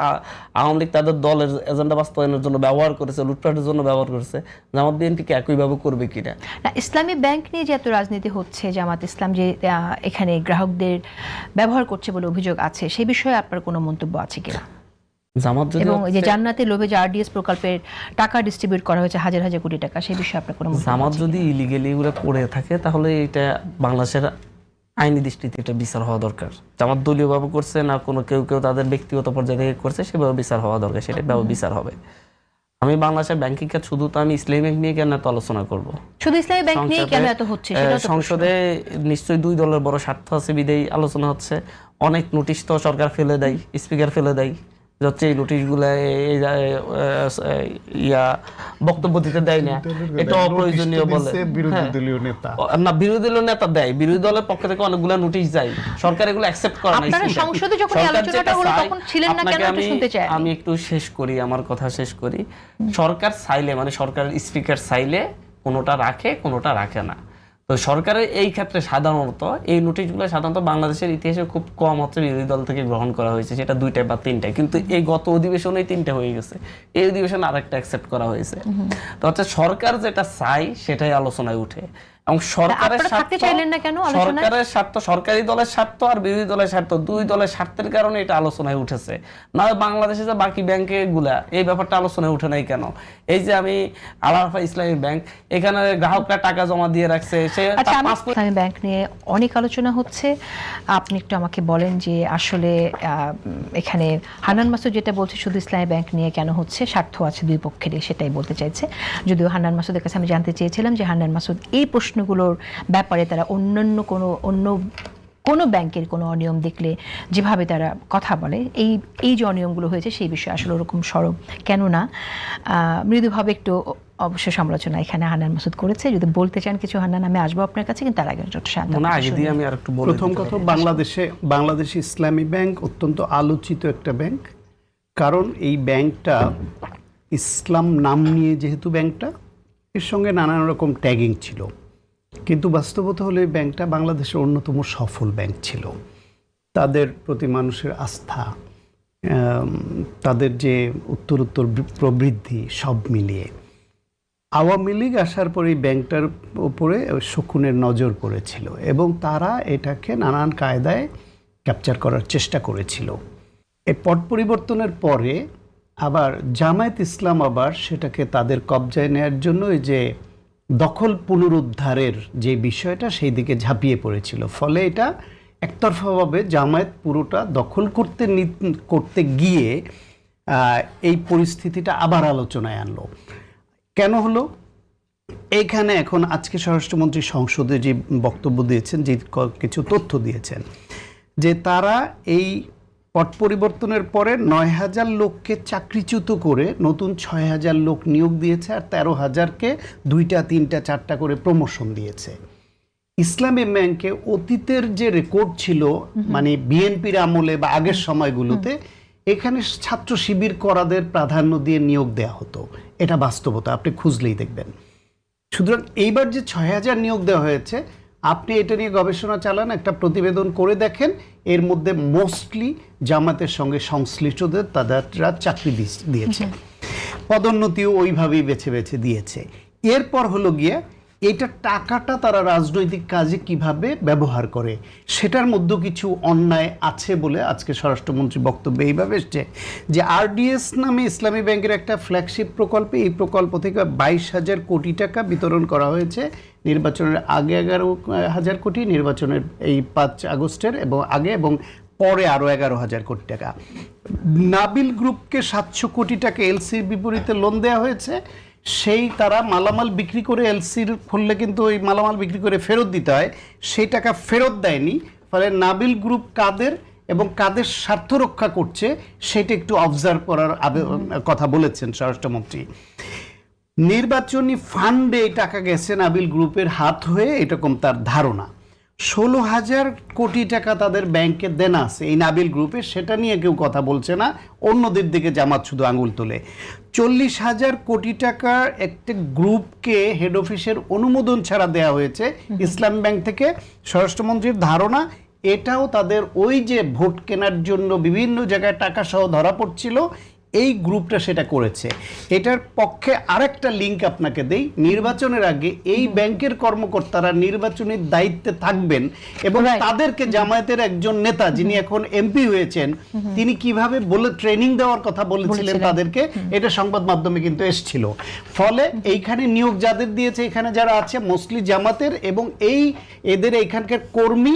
আওয়ামী লীগ তাদের দলের এজেন্ডা বাস্তবায়নের জন্য ব্যবহার করেছে, লুটপাটের জন্য ব্যবহার করেছে, জামাত বিএনপি কি একইভাবে করবে কিনা? ইসলামী ব্যাংক নিয়ে যে এত রাজনীতি হচ্ছে, জামাত ইসলাম যে এখানে গ্রাহকদের ব্যবহার করছে বলে অভিযোগ আছে, সেই বিষয়ে আপনার কোনো মন্তব্য আছে কিনা? জামাত যদি এবং যে জান্নাতের লোভে যে আরডিএস প্রকল্পের টাকা ডিস্ট্রিবিউট করা হয়েছে হাজার হাজার কোটি টাকা, সেই বিষয়ে আপনার কোনো মন্তব্য জামাত আছে যদি ইলিগেলি এগুলো করে থাকে তাহলে এটা বাংলাদেশের আইনি দৃষ্টিতে এটা বিচার হওয়া দরকার। জামাত দলীয়ভাবে করছে না কোনো কেউ কেউ তাদের ব্যক্তিগত পর্যায়ে থেকে করছে, সেভাবে বিচার হওয়া দরকার, সেটা বিচার হবে। আমি বাংলাদেশের ব্যাংকিং খাত শুধু তো আমি ইসলামী ব্যাংক নিয়ে কেন এত আলোচনা করব? শুধু ইসলামী ব্যাংক নিয়ে কেন এত হচ্ছে সেটাও তো সংসদে নিশ্চয়ই দুই দলের বড় স্বার্থ আছে বিদেই আলোচনা হচ্ছে। অনেক নোটিশ তো সরকার ফেলে দেয়, স্পিকার ফেলে দেয়, হচ্ছে এই নোটিশগুলো বক্তব্য দিতে দেয় না, এটা অপ্রয়োজনীয় বলে। বিরোধী দলীয় নেতা না, বিরোধী দলীয় নেতা দেয়, বিরোধী দলের পক্ষ থেকে অনেকগুলো নোটিশ যায়, সরকার এগুলো অ্যাকসেপ্ট করে না। আপনারা সংসদে যখন এই আলোচনাটা হলো তখন ছিলেন না কেন এটা শুনতে চাই আমি একটু শেষ করি, আমার কথা শেষ করি। সরকার চাইলে, মানে সরকারের স্পিকার চাইলে কোনোটা রাখে, কোনোটা রাখে না। তো সরকারের এই ক্ষেত্রে সাধারণত এই নোটিশগুলো সাধারণত বাংলাদেশের ইতিহাসে খুব কম হচ্ছে বিরোধী দল থেকে গ্রহণ করা হয়েছে, সেটা 2টা বা 3টায়, কিন্তু এই গত অধিবেশনেই 3টে হয়ে গেছে, এই অধিবেশনে আরেকটা অ্যাকসেপ্ট করা হয়েছে। তো হচ্ছে সরকার যেটা চাই সেটাই আলোচনায় উঠে, এবং সরকারের স্বার্থ, সরকারি দলের স্বার্থ আর বিরোধী দলের স্বার্থ, দুই দলের স্বার্থের কারণে এটা আলোচনায় উঠেছে। না বাংলাদেশে যে বাকি ব্যাংকে গুলা এই ব্যাপারটা আলোচনায় উঠে নাই কেন? এই যে আমি আল আরাফাহ ইসলামী ব্যাংক, এখানে গ্রাহকরা টাকা জমা দিয়ে রাখছে, সে ইসলামী ব্যাংক নিয়ে অনেক আলোচনা হচ্ছে। আপনি একটু আমাকে বলেন যে আসলে এখানে হান্নান মাসুদ যেটা বলছে শুধু ইসলামী ব্যাংক নিয়ে কেন হচ্ছে, স্বার্থ আছে দুই পক্ষেরই, সেটাই বলতে চাইছে। যদিও হান্নান মাসুদের কাছে আমি জানতে চেয়েছিলাম যে হান্নান মাসুদ এই প্রশ্নগুলোর ব্যাপারে তারা অন্য কোনো ব্যাংকের কোনো অনিয়ম দেখলে যেভাবে তারা কথা বলে, এই যে অনিয়মগুলো হয়েছে সেই বিষয়ে আসলে ওরকম সরব কেন না, মৃদুভাবে একটু অবশ্য সমালোচনা এখানে হান্নান মাসুদ করেছে। যদি বলতে চান কিছু হান্নান, আমি আসবো আপনার কাছে, কিন্তু তার আগে শান্ত। প্রথম কথা, বাংলাদেশে ইসলামী ব্যাংক অত্যন্ত আলোচিত একটা ব্যাংক, কারণ এই ব্যাংকটা ইসলাম নাম নিয়ে যেহেতু ব্যাংকটা, এর সঙ্গে নানান রকম ট্যাগিং ছিল, কিন্তু বাস্তবতা হলো এই ব্যাংকটা বাংলাদেশের অন্যতম সফল ব্যাংক ছিল। তাদের প্রতি মানুষের আস্থা, তাদের যে উত্তরোত্তর প্রবৃদ্ধি, সব মিলিয়ে আওয়ামী লীগ আসার পরে এই ব্যাংকটার উপরে শকুনের নজর পড়েছিল এবং তারা এটাকে নানান কায়দায় ক্যাপচার করার চেষ্টা করেছিল। এই পট পরিবর্তনের পরে আবার জামায়াত ইসলাম আবার সেটাকে তাদের কবজায় নেওয়ার জন্য এই যে দখল পুনরুদ্ধারের যে বিষয়টা, সেই দিকে ঝাঁপিয়ে পড়েছিল। ফলে এটা একতরফাভাবে জামায়াত পুরোটা দখল করতে গিয়ে এই পরিস্থিতিটা আবার আলোচনায় আনলো। কেন হলো? এইখানে এখন আজকে স্বরাষ্ট্রমন্ত্রী সংসদে যে বক্তব্য দিয়েছেন, যে কিছু তথ্য দিয়েছেন, যে তারা এই পট পরিবর্তনের পরে 9,000 লোককে চাকরিচ্যুত করে নতুন 6,000 লোক নিয়োগ দিয়েছে, আর 13,000কে 2টা 3টা 4টা করে প্রমোশন দিয়েছে। ইসলামী ব্যাংকে অতীতের যে রেকর্ড ছিল, মানে বিএনপির আমলে বা আগের সময়গুলোতে, এখানে ছাত্র শিবির করাদের প্রাধান্য দিয়ে নিয়োগ দেওয়া হতো, এটা বাস্তবতা, আপনি খুঁজলেই দেখবেন। সুতরাং এইবার যে 6,000 নিয়োগ দেওয়া হয়েছে, আপনি এটা নিয়ে গবেষণা চালান, একটা প্রতিবেদন করে দেখেন, এর মধ্যে মোস্টলি জামাতের সঙ্গে সংশ্লিষ্টদের তাদেররা চাকরি দিয়েছে, পদোন্নতিও ওইভাবেই বেছে বেছে দিয়েছে। এরপর হলো গিয়ে এইটা টাকাটা তারা রাজনৈতিক কাজে কিভাবে ব্যবহার করে, সেটার মধ্যে কিছু অন্যায় আছে বলে আজকে স্বরাষ্ট্রমন্ত্রী বক্তব্যে এইভাবে এসছে যে আরডিএস নামে ইসলামী ব্যাংকের একটা ফ্ল্যাগশিপ প্রকল্পে, এই প্রকল্প থেকে 22,000 কোটি টাকা বিতরণ করা হয়েছে। নির্বাচনের আগে 11,000 কোটি, নির্বাচনের এই 5 আগস্টের এবং আগে, এবং পরে আরও 11,000 কোটি টাকা। নাবিল গ্রুপকে 700 কোটি টাকা এলসির বিপরীতে লোন দেওয়া হয়েছে। সেই তারা মালামাল বিক্রি করে, এলসির খুললে কিন্তু ওই মালামাল বিক্রি করে ফেরত দিতে হয়, সেই টাকা ফেরত দেয়নি। ফলে নাবিল গ্রুপ কাদের এবং কাদের স্বার্থ রক্ষা করছে সেটা একটু অবজার্ভ করার কথা বলেছেন স্বরাষ্ট্রমন্ত্রী। নির্বাচনী ফান্ডে এই টাকা গেছে নাবিল গ্রুপের হাত হয়ে, এরকম তার ধারণা। 16,000 কোটি টাকা তাদের ব্যাংকে দেনা আছে এই নাবিল গ্রুপে, সেটা নিয়ে কেউ কথা বলছে না, অন্যদের দিকে জামাত শুধু আঙুল তোলে। 40,000 কোটি টাকার একটা গ্রুপকে হেড অফিসের অনুমোদন ছাড়া দেওয়া হয়েছে ইসলাম ব্যাংক থেকে। স্বরাষ্ট্রমন্ত্রীর ধারণা এটাও তাদের ওই যে ভোট কেনার জন্য বিভিন্ন জায়গায় টাকা সহ ধরা পড়ছিল, এই গ্রুপটা সেটা করেছে। এটার পক্ষে আরেকটা লিঙ্ক আপনাকে দেই, নির্বাচনের আগে এই ব্যাংকের কর্মকর্তারা নির্বাচনী দায়িত্বে থাকবেন এবং তাদেরকে জামায়াতের একজন নেতা যিনি এখন এমপি হয়েছেন তিনি কিভাবে বলে ট্রেনিং দেওয়ার কথা বলেছিলেন তাদেরকে, এটা সংবাদ মাধ্যমে কিন্তু এসেছিল। ফলে এইখানে নিয়োগ যাদের দিয়েছে, এখানে যারা আছে মোস্টলি জামাতের, এবং এদের এখানকার কর্মী,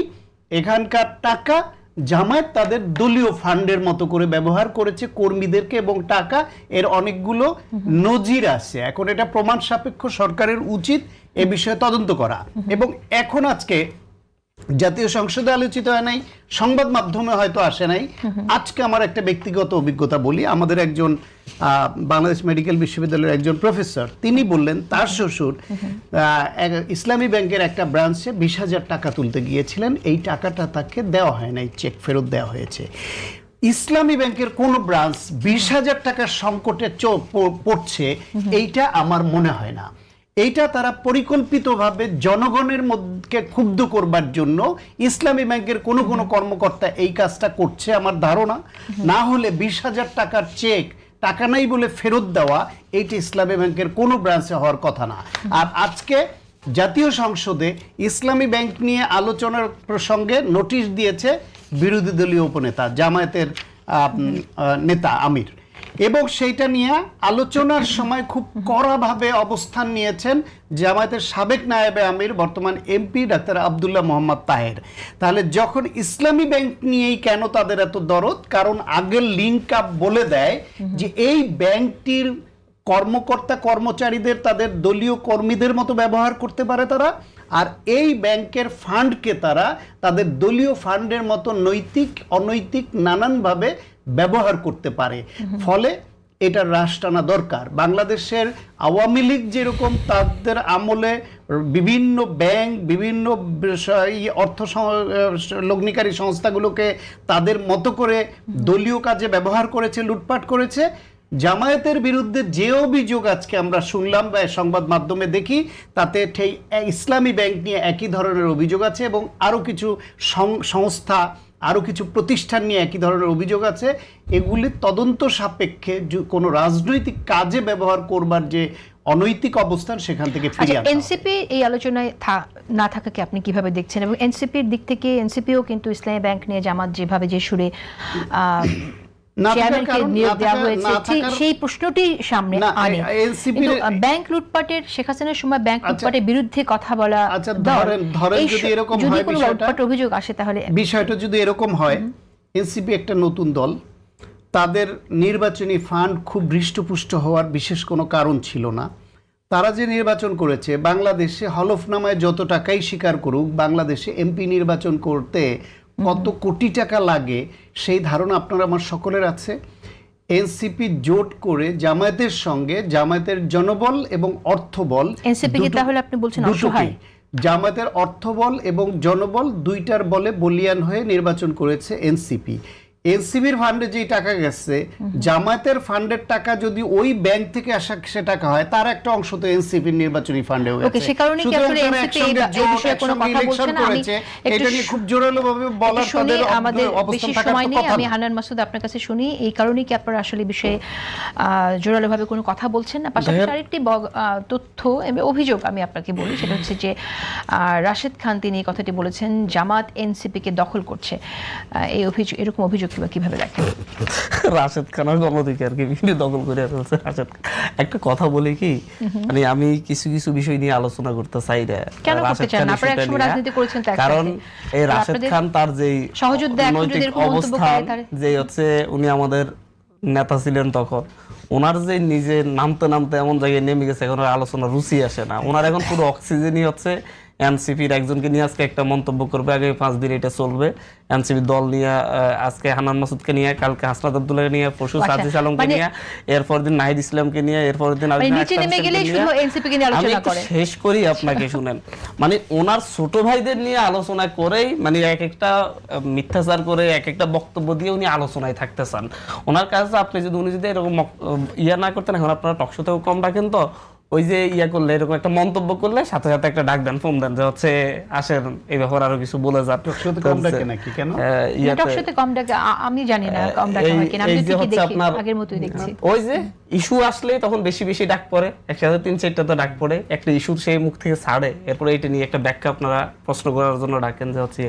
এখানকার টাকা জামায়াত তাদের দলীয় ফান্ডের মতো করে ব্যবহার করেছে কর্মীদেরকে এবং টাকা, এর অনেকগুলো নজির আছে। এখন এটা প্রমাণ সাপেক্ষ, সরকারের উচিত এ বিষয়ে তদন্ত করা। এবং এখন আজকে জাতীয় সংসদে আলোচিত হয় নাই, সংবাদ মাধ্যমে হয়তো আসে নাই। আজকে আমার একটা ব্যক্তিগত অভিজ্ঞতা বলি। আমাদের একজন বাংলাদেশ মেডিকেল বিশ্ববিদ্যালয়ের একজন প্রফেসর, তিনি বললেন তার শ্বশুর ইসলামী ব্যাংকের একটা ব্রাঞ্চে 20,000 টাকা তুলতে গিয়েছিলেন, এই টাকাটা তাকে দেওয়া হয় নাই, চেক ফেরত দেওয়া হয়েছে। ইসলামী ব্যাংকের কোন ব্রাঞ্চ 20,000 টাকার সংকটে পড়ছে এইটা আমার মনে হয় না। এইটা তারা পরিকল্পিতভাবে জনগণের মধ্যে ক্ষুব্ধ করবার জন্য ইসলামী ব্যাংকের কোনো কর্মকর্তা এই কাজটা করছে আমার ধারণা। না হলে 20,000 টাকার চেক টাকা নাই বলে ফেরত দেওয়া, এইটা ইসলামী ব্যাংকের কোনো ব্রাঞ্চে হওয়ার কথা না। আর আজকে জাতীয় সংসদে ইসলামী ব্যাংক নিয়ে আলোচনার প্রসঙ্গে নোটিশ দিয়েছে বিরোধী দলীয় উপনেতা জামায়াতের নেতা আমির, এবং সেইটা নিয়ে আলোচনার সময় খুব কড়াভাবে অবস্থান নিয়েছেন জামায়াতের সাবেক নায়েবে আমির, বর্তমান এমপি ডাক্তার আব্দুল্লাহ মোহাম্মদ তাহের। তাহলে যখন ইসলামী ব্যাংক নিয়েই কেন তাদের এত দরদ? কারণ আগের লিঙ্ক আপ বলে দেয় যে এই ব্যাংকটির কর্মকর্তা কর্মচারীদের তাদের দলীয় কর্মীদের মতো ব্যবহার করতে পারে তারা, আর এই ব্যাংকের ফান্ডকে তারা তাদের দলীয় ফান্ডের মতো নৈতিক অনৈতিক নানানভাবে ব্যবহার করতে পারে। ফলে এটা হ্রাস টানা দরকার। বাংলাদেশের আওয়ামী লীগ যেরকম তাদের আমলে বিভিন্ন ব্যাংক, বিভিন্ন অর্থ লগ্নিকারী সংস্থাগুলোকে তাদের মতো করে দলীয় কাজে ব্যবহার করেছে, লুটপাট করেছে, জামায়াতের বিরুদ্ধে যে অভিযোগ আজকে আমরা শুনলাম বা সংবাদ মাধ্যমে দেখি, তাতে ঠিক ইসলামী ব্যাংক নিয়ে একই ধরনের অভিযোগ আছে এবং আরও কিছু সংস্থা, আরও কিছু প্রতিষ্ঠান নিয়ে একই ধরনের অভিযোগ আছে। এগুলি তদন্ত সাপেক্ষে কোনো রাজনৈতিক কাজে ব্যবহার করবার যে অনৈতিক অবস্থান, সেখান থেকে ফিরিয়ে আসা। এনসিপি এই আলোচনায় না থাকাকে আপনি কিভাবে দেখছেন? এবং এনসিপির দিক থেকে এনসিপিও কিন্তু ইসলামী ব্যাংক নিয়ে জামাত যেভাবে যে সুরে সেই প্রশ্নটি সামনে আনে, ব্যাংক লুটপাটের, শেখ হাসিনার সময় ব্যাংক লুটপাটের বিরুদ্ধে কথা বলা, যদি কোনো লুটপাট অভিযোগ আসে তাহলে বিষয়টা যদি এরকম হয়, এনসিপি একটা নতুন দল, তাদের নির্বাচনী ফান্ড খুব হৃষ্টপুষ্ট হওয়ার বিশেষ কোনো কারণ ছিল না। তারা যে নির্বাচন করেছে, বাংলাদেশে হলফনামায় যত টাকাই স্বীকার করুক, বাংলাদেশে এমপি নির্বাচন করতে কত কোটি টাকা লাগে সেই ধারণা আপনার আমার সকলের আছে। এনসিপি জোট করে জামায়াতের সঙ্গে, জামায়াতের জনবল এবং অর্থবল, এনসিপি কি তাহলে আপনি বলছেন অসহায়? জামায়াতের অর্থবল এবং জনবল দুইটার বলে বলিয়ান হয়ে নির্বাচন করেছে এনসিপি। এনসিপির ফান্ডে যে টাকা গেছে, জামায়াতের ফান্ডের টাকা যদি ওই ব্যাংক থেকে আসা সে টাকা হয়, তার একটা অংশ তো এনসিপির নির্বাচনী ফান্ডে হয়েছে। ওকে, সে কারণে কি আসলে এনসিপি এই বিষয়ে কোনো কথা বলছে না? আমি এটা নিয়ে খুব জোরালোভাবে বলার তাদের আমাদের অবস্থান বেশি থাকার সময় নেই। কথা। আমি হান্নান মাসুদ আপনার কাছে শুনি, এই কারণে কি আপনারা আসলে বিষয়ে জোরালোভাবে কোনো কথা বলছেন না? পাশাপাশি আরেকটি তথ্য এবং অভিযোগ আমি আপনাকে বলি, সেটা হচ্ছে যে রাশেদ খান তিনি এই কথাটি বলেছেন, জামাত এনসিপিকে দখল করছে। এই অভিযোগ, এরকম অভিযোগ কিভাবে দেখেন? রাশেদ খানের গণঅধিকারকে বিভিন্ন দখল করে ফেলছে রাশেদ খান। একটা কথা বলি কি, মানে আমি কিছু কিছু বিষয় নিয়ে আলোচনা করতে চাই না। কেন করতে চান? আপনারা একসময় রাজনীতি করেছেন তো, কারণ এই রাশেদ খান তার যেই নৈতিক অবস্থান, যে হচ্ছে উনি আমাদের নেতা ছিলেন তখন, ওনার যে নিজে নামতে নামতে এমন জায়গায় নেমে গেছে, এখন আলোচনা রুচি আসে না। ওনার এখন পুরো অক্সিজেনই হচ্ছে এনসিপির একজনকে নিয়ে আজকে একটা মন্তব্য করবে, আগে 5 দিন এটা চলবে। এনসিপি দল নিয়ে আজকে হান্নান মাসুদকে নিয়ে, কালকে হাসনাত আব্দুল্লাহকে নিয়ে, পরশু সাজিদ আলমকে নিয়ে, এরপর দিন নাহিদ ইসলামকে নিয়ে, এরপর দিন শেষ করি আপনাকে শুনেন। মানে ওনার ছোট ভাইদের নিয়ে আলোচনা করেই, মানে এক একটা মিথ্যাচার করে এক একটা বক্তব্য দিয়ে উনি আলোচনায় থাকতে চান। ওনার কাছে আপনি যদি, উনি যদি এরকম ইয়া না করতেন, এখন আপনারা টকশোতেও কম রাখেন, তো ওই যে ইয়া করলে এরকম একটা মন্তব্য করলে সাথে সাথে একটা ডাক দেন, ফোন দেন যে হচ্ছে আসেন এই ব্যাপারে আরো কিছু বলে যান। শুধু কম ডাকে নাকি কেন? টক শোতে কম ডাকে আমি জানি না কম ডাকে হয় কিনা, আমি তো ঠিকই দেখি আগের মতোই দেখছি। ওই যে ইস্যু আসলে তখন বেশি বেশি ডাক পড়ে, একসাথে 3-4টা তো ডাক পড়ে, একটা ইস্যু সেই মুখ থেকে ছাড়ে, এরপরে এটা নিয়ে একটা ব্যাখ্যা আপনারা প্রশ্ন করার জন্য ডাকেন যে হচ্ছে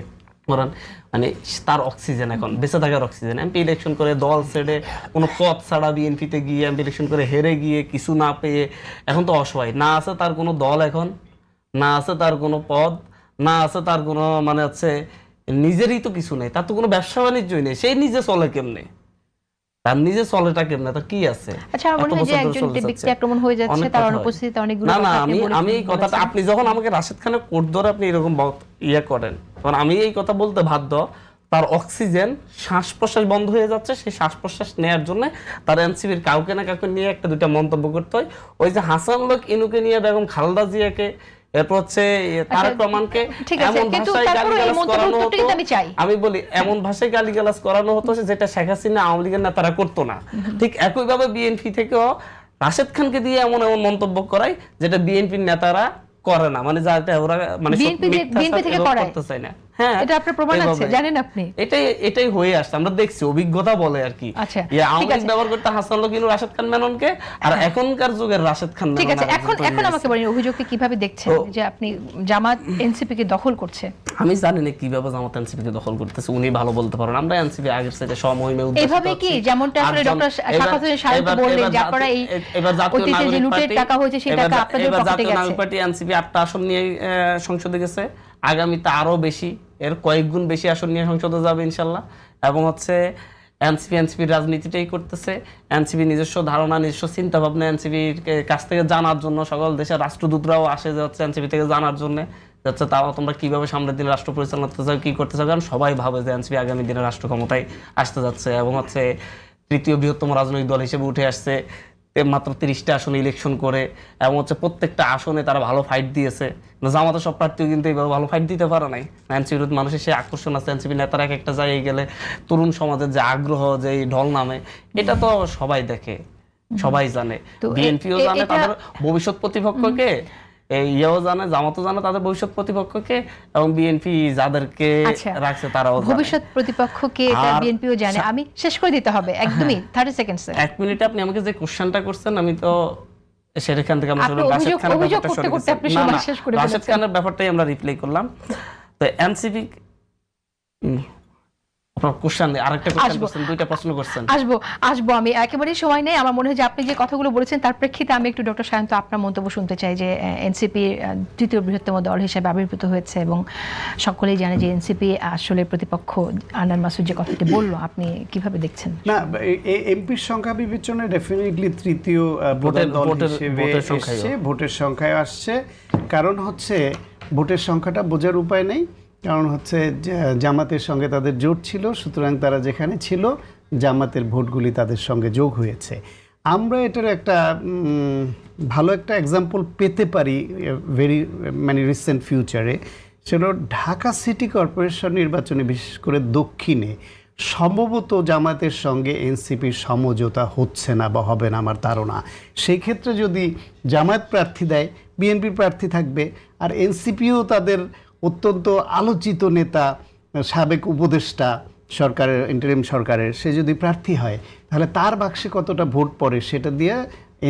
করান, মানে তার অক্সিজেন এখন বেঁচে থাকার অক্সিজেন। এমপি ইলেকশন করে দল ছেড়ে কোনো পদ ছাড়া বিএনপিতে গিয়ে এমপি ইলেকশন করে হেরে গিয়ে কিছু না পেয়ে এখন তো অসহায়, না আছে তার কোনো দল এখন, না আছে তার কোনো পদ, না আছে তার কোনো মানে হচ্ছে নিজেরই তো কিছু নেই, তার তো কোনো ব্যবসা বাণিজ্যই নেই, সেই নিজে চলে কেমনে, তার নিজে চলেটা কেমনে, তার কি আছে? আচ্ছা আমার মনে হয় যে একজন ব্যক্তি আক্রমণ হয়ে যাচ্ছে, তার অনুপস্থিতিতে অনেকগুলো না না কথা আমি এই কথাটা আপনি যখন আমাকে রাশেদ খানের কোট ধরে আপনি এরকম ইয়ে করেন, তখন আমি এই কথা বলতে বাধ্য। তার অক্সিজেন শ্বাস প্রশ্বাস বন্ধ হয়ে যাচ্ছে, সেই শ্বাস প্রশ্বাস নেওয়ার জন্য তার এনসিবির কাউকে না কাউকে নিয়ে একটা দুইটা মন্তব্য করতে হয়। ওই যে হাসান লোক ইনুকে নিয়ে বেগম খালেদা জিয়াকে, এরপর হচ্ছে তারেক রহমানকে এমন ভাষায় গালিগালাজ করানো হতো, আমি বলি এমন ভাষায় গালিগালাজ করানো হতো যেটা শেখ হাসিনা আওয়ামী লীগের নেতারা করতো না। ঠিক একইভাবে বিএনপি থেকেও রাশেদ খানকে দিয়ে এমন এমন মন্তব্য করায় যেটা বিএনপির নেতারা করে না, মানে যাতে ওরা মানে বিএনপি থেকে করতে চায় না। হ্যাঁ, এটা আপনার প্রমাণ আছে, জানেন আপনি? এটাই হয়ে আসছে, আমরা দেখছি, অভিজ্ঞতা বলে আর কি। আচ্ছা আওয়ামী লীগ ব্যবহার করতে হাসান লোক ইনু রাশেদ খান মেননকে, আর এখনকার যুগের রাশেদ খান মেনন। ঠিক আছে, এখন আমাকে বলেন অভিযোগকে কিভাবে দেখছেন যে আপনি জামাত এনসিপি কে দখল করছে? আমি জানি না কিভাবে জামাত এনসিপি কে দখল করতেছে, উনি ভালো বলতে পারেন। আমরা এনসিপি আগের থেকে সমমহিমে উদ্দেশ্য এইভাবে কি যেমনটা আসলে ডক্টর শাফাত হোসেন শান্ত বললেন যে আপনারা এই অতীতে যে লুটের টাকা হয়েছে সেই টাকা আপনাদের পকেটে গেছে। নাগরিক পার্টি এনসিপি 8টা আসন নিয়ে সংসদে গেছে, আগামীতে আরো বেশি, এর কয়েক গুণ বেশি আসন নিয়ে সংসদে যাবে ইনশাল্লাহ। এবং হচ্ছে এনসিপির রাজনীতিটাই করতেছে, এনসিপি নিজস্ব ধারণা নিজস্ব চিন্তা ভাবনা এনসিপির কাছ থেকে জানার জন্য সকল দেশের রাষ্ট্রদূতরাও আসে যে হচ্ছে এনসিপি থেকে জানার জন্য যাচ্ছে তাও তোমরা কিভাবে সামনের দিনে রাষ্ট্র পরিচালনা করতে চাও, কি করতে চাও, কারণ সবাই ভাবে যে এনসিপি আগামী দিনে রাষ্ট্র ক্ষমতায় আসতে যাচ্ছে এবং হচ্ছে তৃতীয় বৃহত্তম রাজনৈতিক দল হিসেবে উঠে আসছে মাত্র 30টা আসনে ইলেকশন করে, এবং হচ্ছে প্রত্যেকটা আসনে তারা ভালো ফাইট দিয়েছে। জামাতের সব প্রার্থীও কিন্তু এইভাবে ভালো ফাইট দিতে পারে নাই। এনসিপির মানুষের সেই আকর্ষণ আছে, এনসিপি নেতারা এক একটা জায়গায় গেলে তরুণ সমাজের যে আগ্রহ, যে ঢল নামে, এটা তো সবাই দেখে, সবাই জানে, বিএনপিও জানে তাদের ভবিষ্যৎ প্রতিপক্ষকে, ইয়েও জানে, জামাতও জানে তাদের ভবিষ্যৎ প্রতিপক্ষকে, এবং বিএনপি যাদেরকে রাখছে তারাও ভবিষ্যৎ প্রতিপক্ষকে বিএনপিও জানে। আমি শেষ করে দিতে হবে একদমই 30 সেকেন্ডস। এক মিনিটে আপনি আমাকে যে কোশ্চেনটা করছেন আমি তো সেখান থেকে আমরা রাশেদ খানের ব্যাপারটাই আমরা রিপ্লাই করলাম। তো এনসিপি আসবো আমি একেবারেই সময় নেই। আমার মনে হয় যে আপনি যে কথাগুলো বলেছেন তার প্রেক্ষিতে আমি একটু ডক্টর শান্ত আপনার মন্তব্য শুনতে চাই যে এনসিপি তৃতীয় বৃহত্তম দল হিসেবে আবির্ভূত হয়েছে এবং সকলেই জানে যে এনসিপি আসলে প্রতিপক্ষ। আনান মাসুদ যে কথাটি বললো আপনি কিভাবে দেখছেন? না, এমপির সংখ্যা বিবেচনায় ডেফিনেটলি তৃতীয় দল হিসেবে এসছে, ভোটের সংখ্যায় আসছে। কারণ হচ্ছে ভোটের সংখ্যাটা বোঝার উপায় নেই, কারণ হচ্ছে জামাতের সঙ্গে তাদের জোট ছিল, সুতরাং তারা যেখানে ছিল জামাতের ভোটগুলি তাদের সঙ্গে যোগ হয়েছে। আমরা এটার একটা ভালো একটা এক্সাম্পল পেতে পারি মানে রিসেন্ট ফিউচারে, সেটা ঢাকা সিটি কর্পোরেশন নির্বাচনে, বিশেষ করে দক্ষিণে সম্ভবত জামাতের সঙ্গে এনসিপির সমঝোতা হচ্ছে না বা হবে না আমার ধারণা। সেই ক্ষেত্রে যদি জামায়াত প্রার্থী দেয়, বিএনপি প্রার্থী থাকবে, আর এনসিপিও তাদের অত্যন্ত আলোচিত নেতা সাবেক উপদেষ্টা সরকারের, ইন্টারিম সরকারের, সে যদি প্রার্থী হয় তাহলে তার বাক্সে কতটা ভোট পড়ে সেটা দিয়ে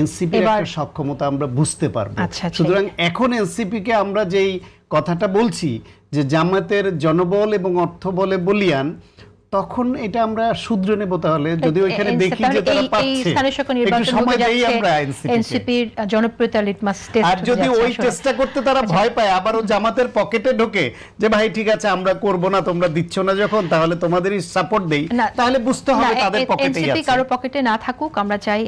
এনসিপির একটা সক্ষমতা আমরা বুঝতে পারবো। সুতরাং এখন এনসিপিকে আমরা যেই কথাটা বলছি যে জামাতের জনবল এবং অর্থবলে বলিয়ান, তখন এটা আমরা শুধরে নেব। তাহলে যদি ওইখানে দেখি যে তারা পাচ্ছে, একটু সময় দেই আমরা এনসিপির জনপ্রিয়তা লিটমাস টেস্ট। আর যদি ওই চেষ্টা করতে তারা ভয় পায়, আবারও জামাতের পকেটে ঢোকে যে ভাই ঠিক আছে আমরা করব না, তোমরা দিচ্ছ না যখন, তাহলে তোমাদেরই সাপোর্ট দেই, তাহলে বুঝতে হবে তাদের পকেটেই আছে। এনসিপি কারো পকেটে না থাকুক, আমরা চাই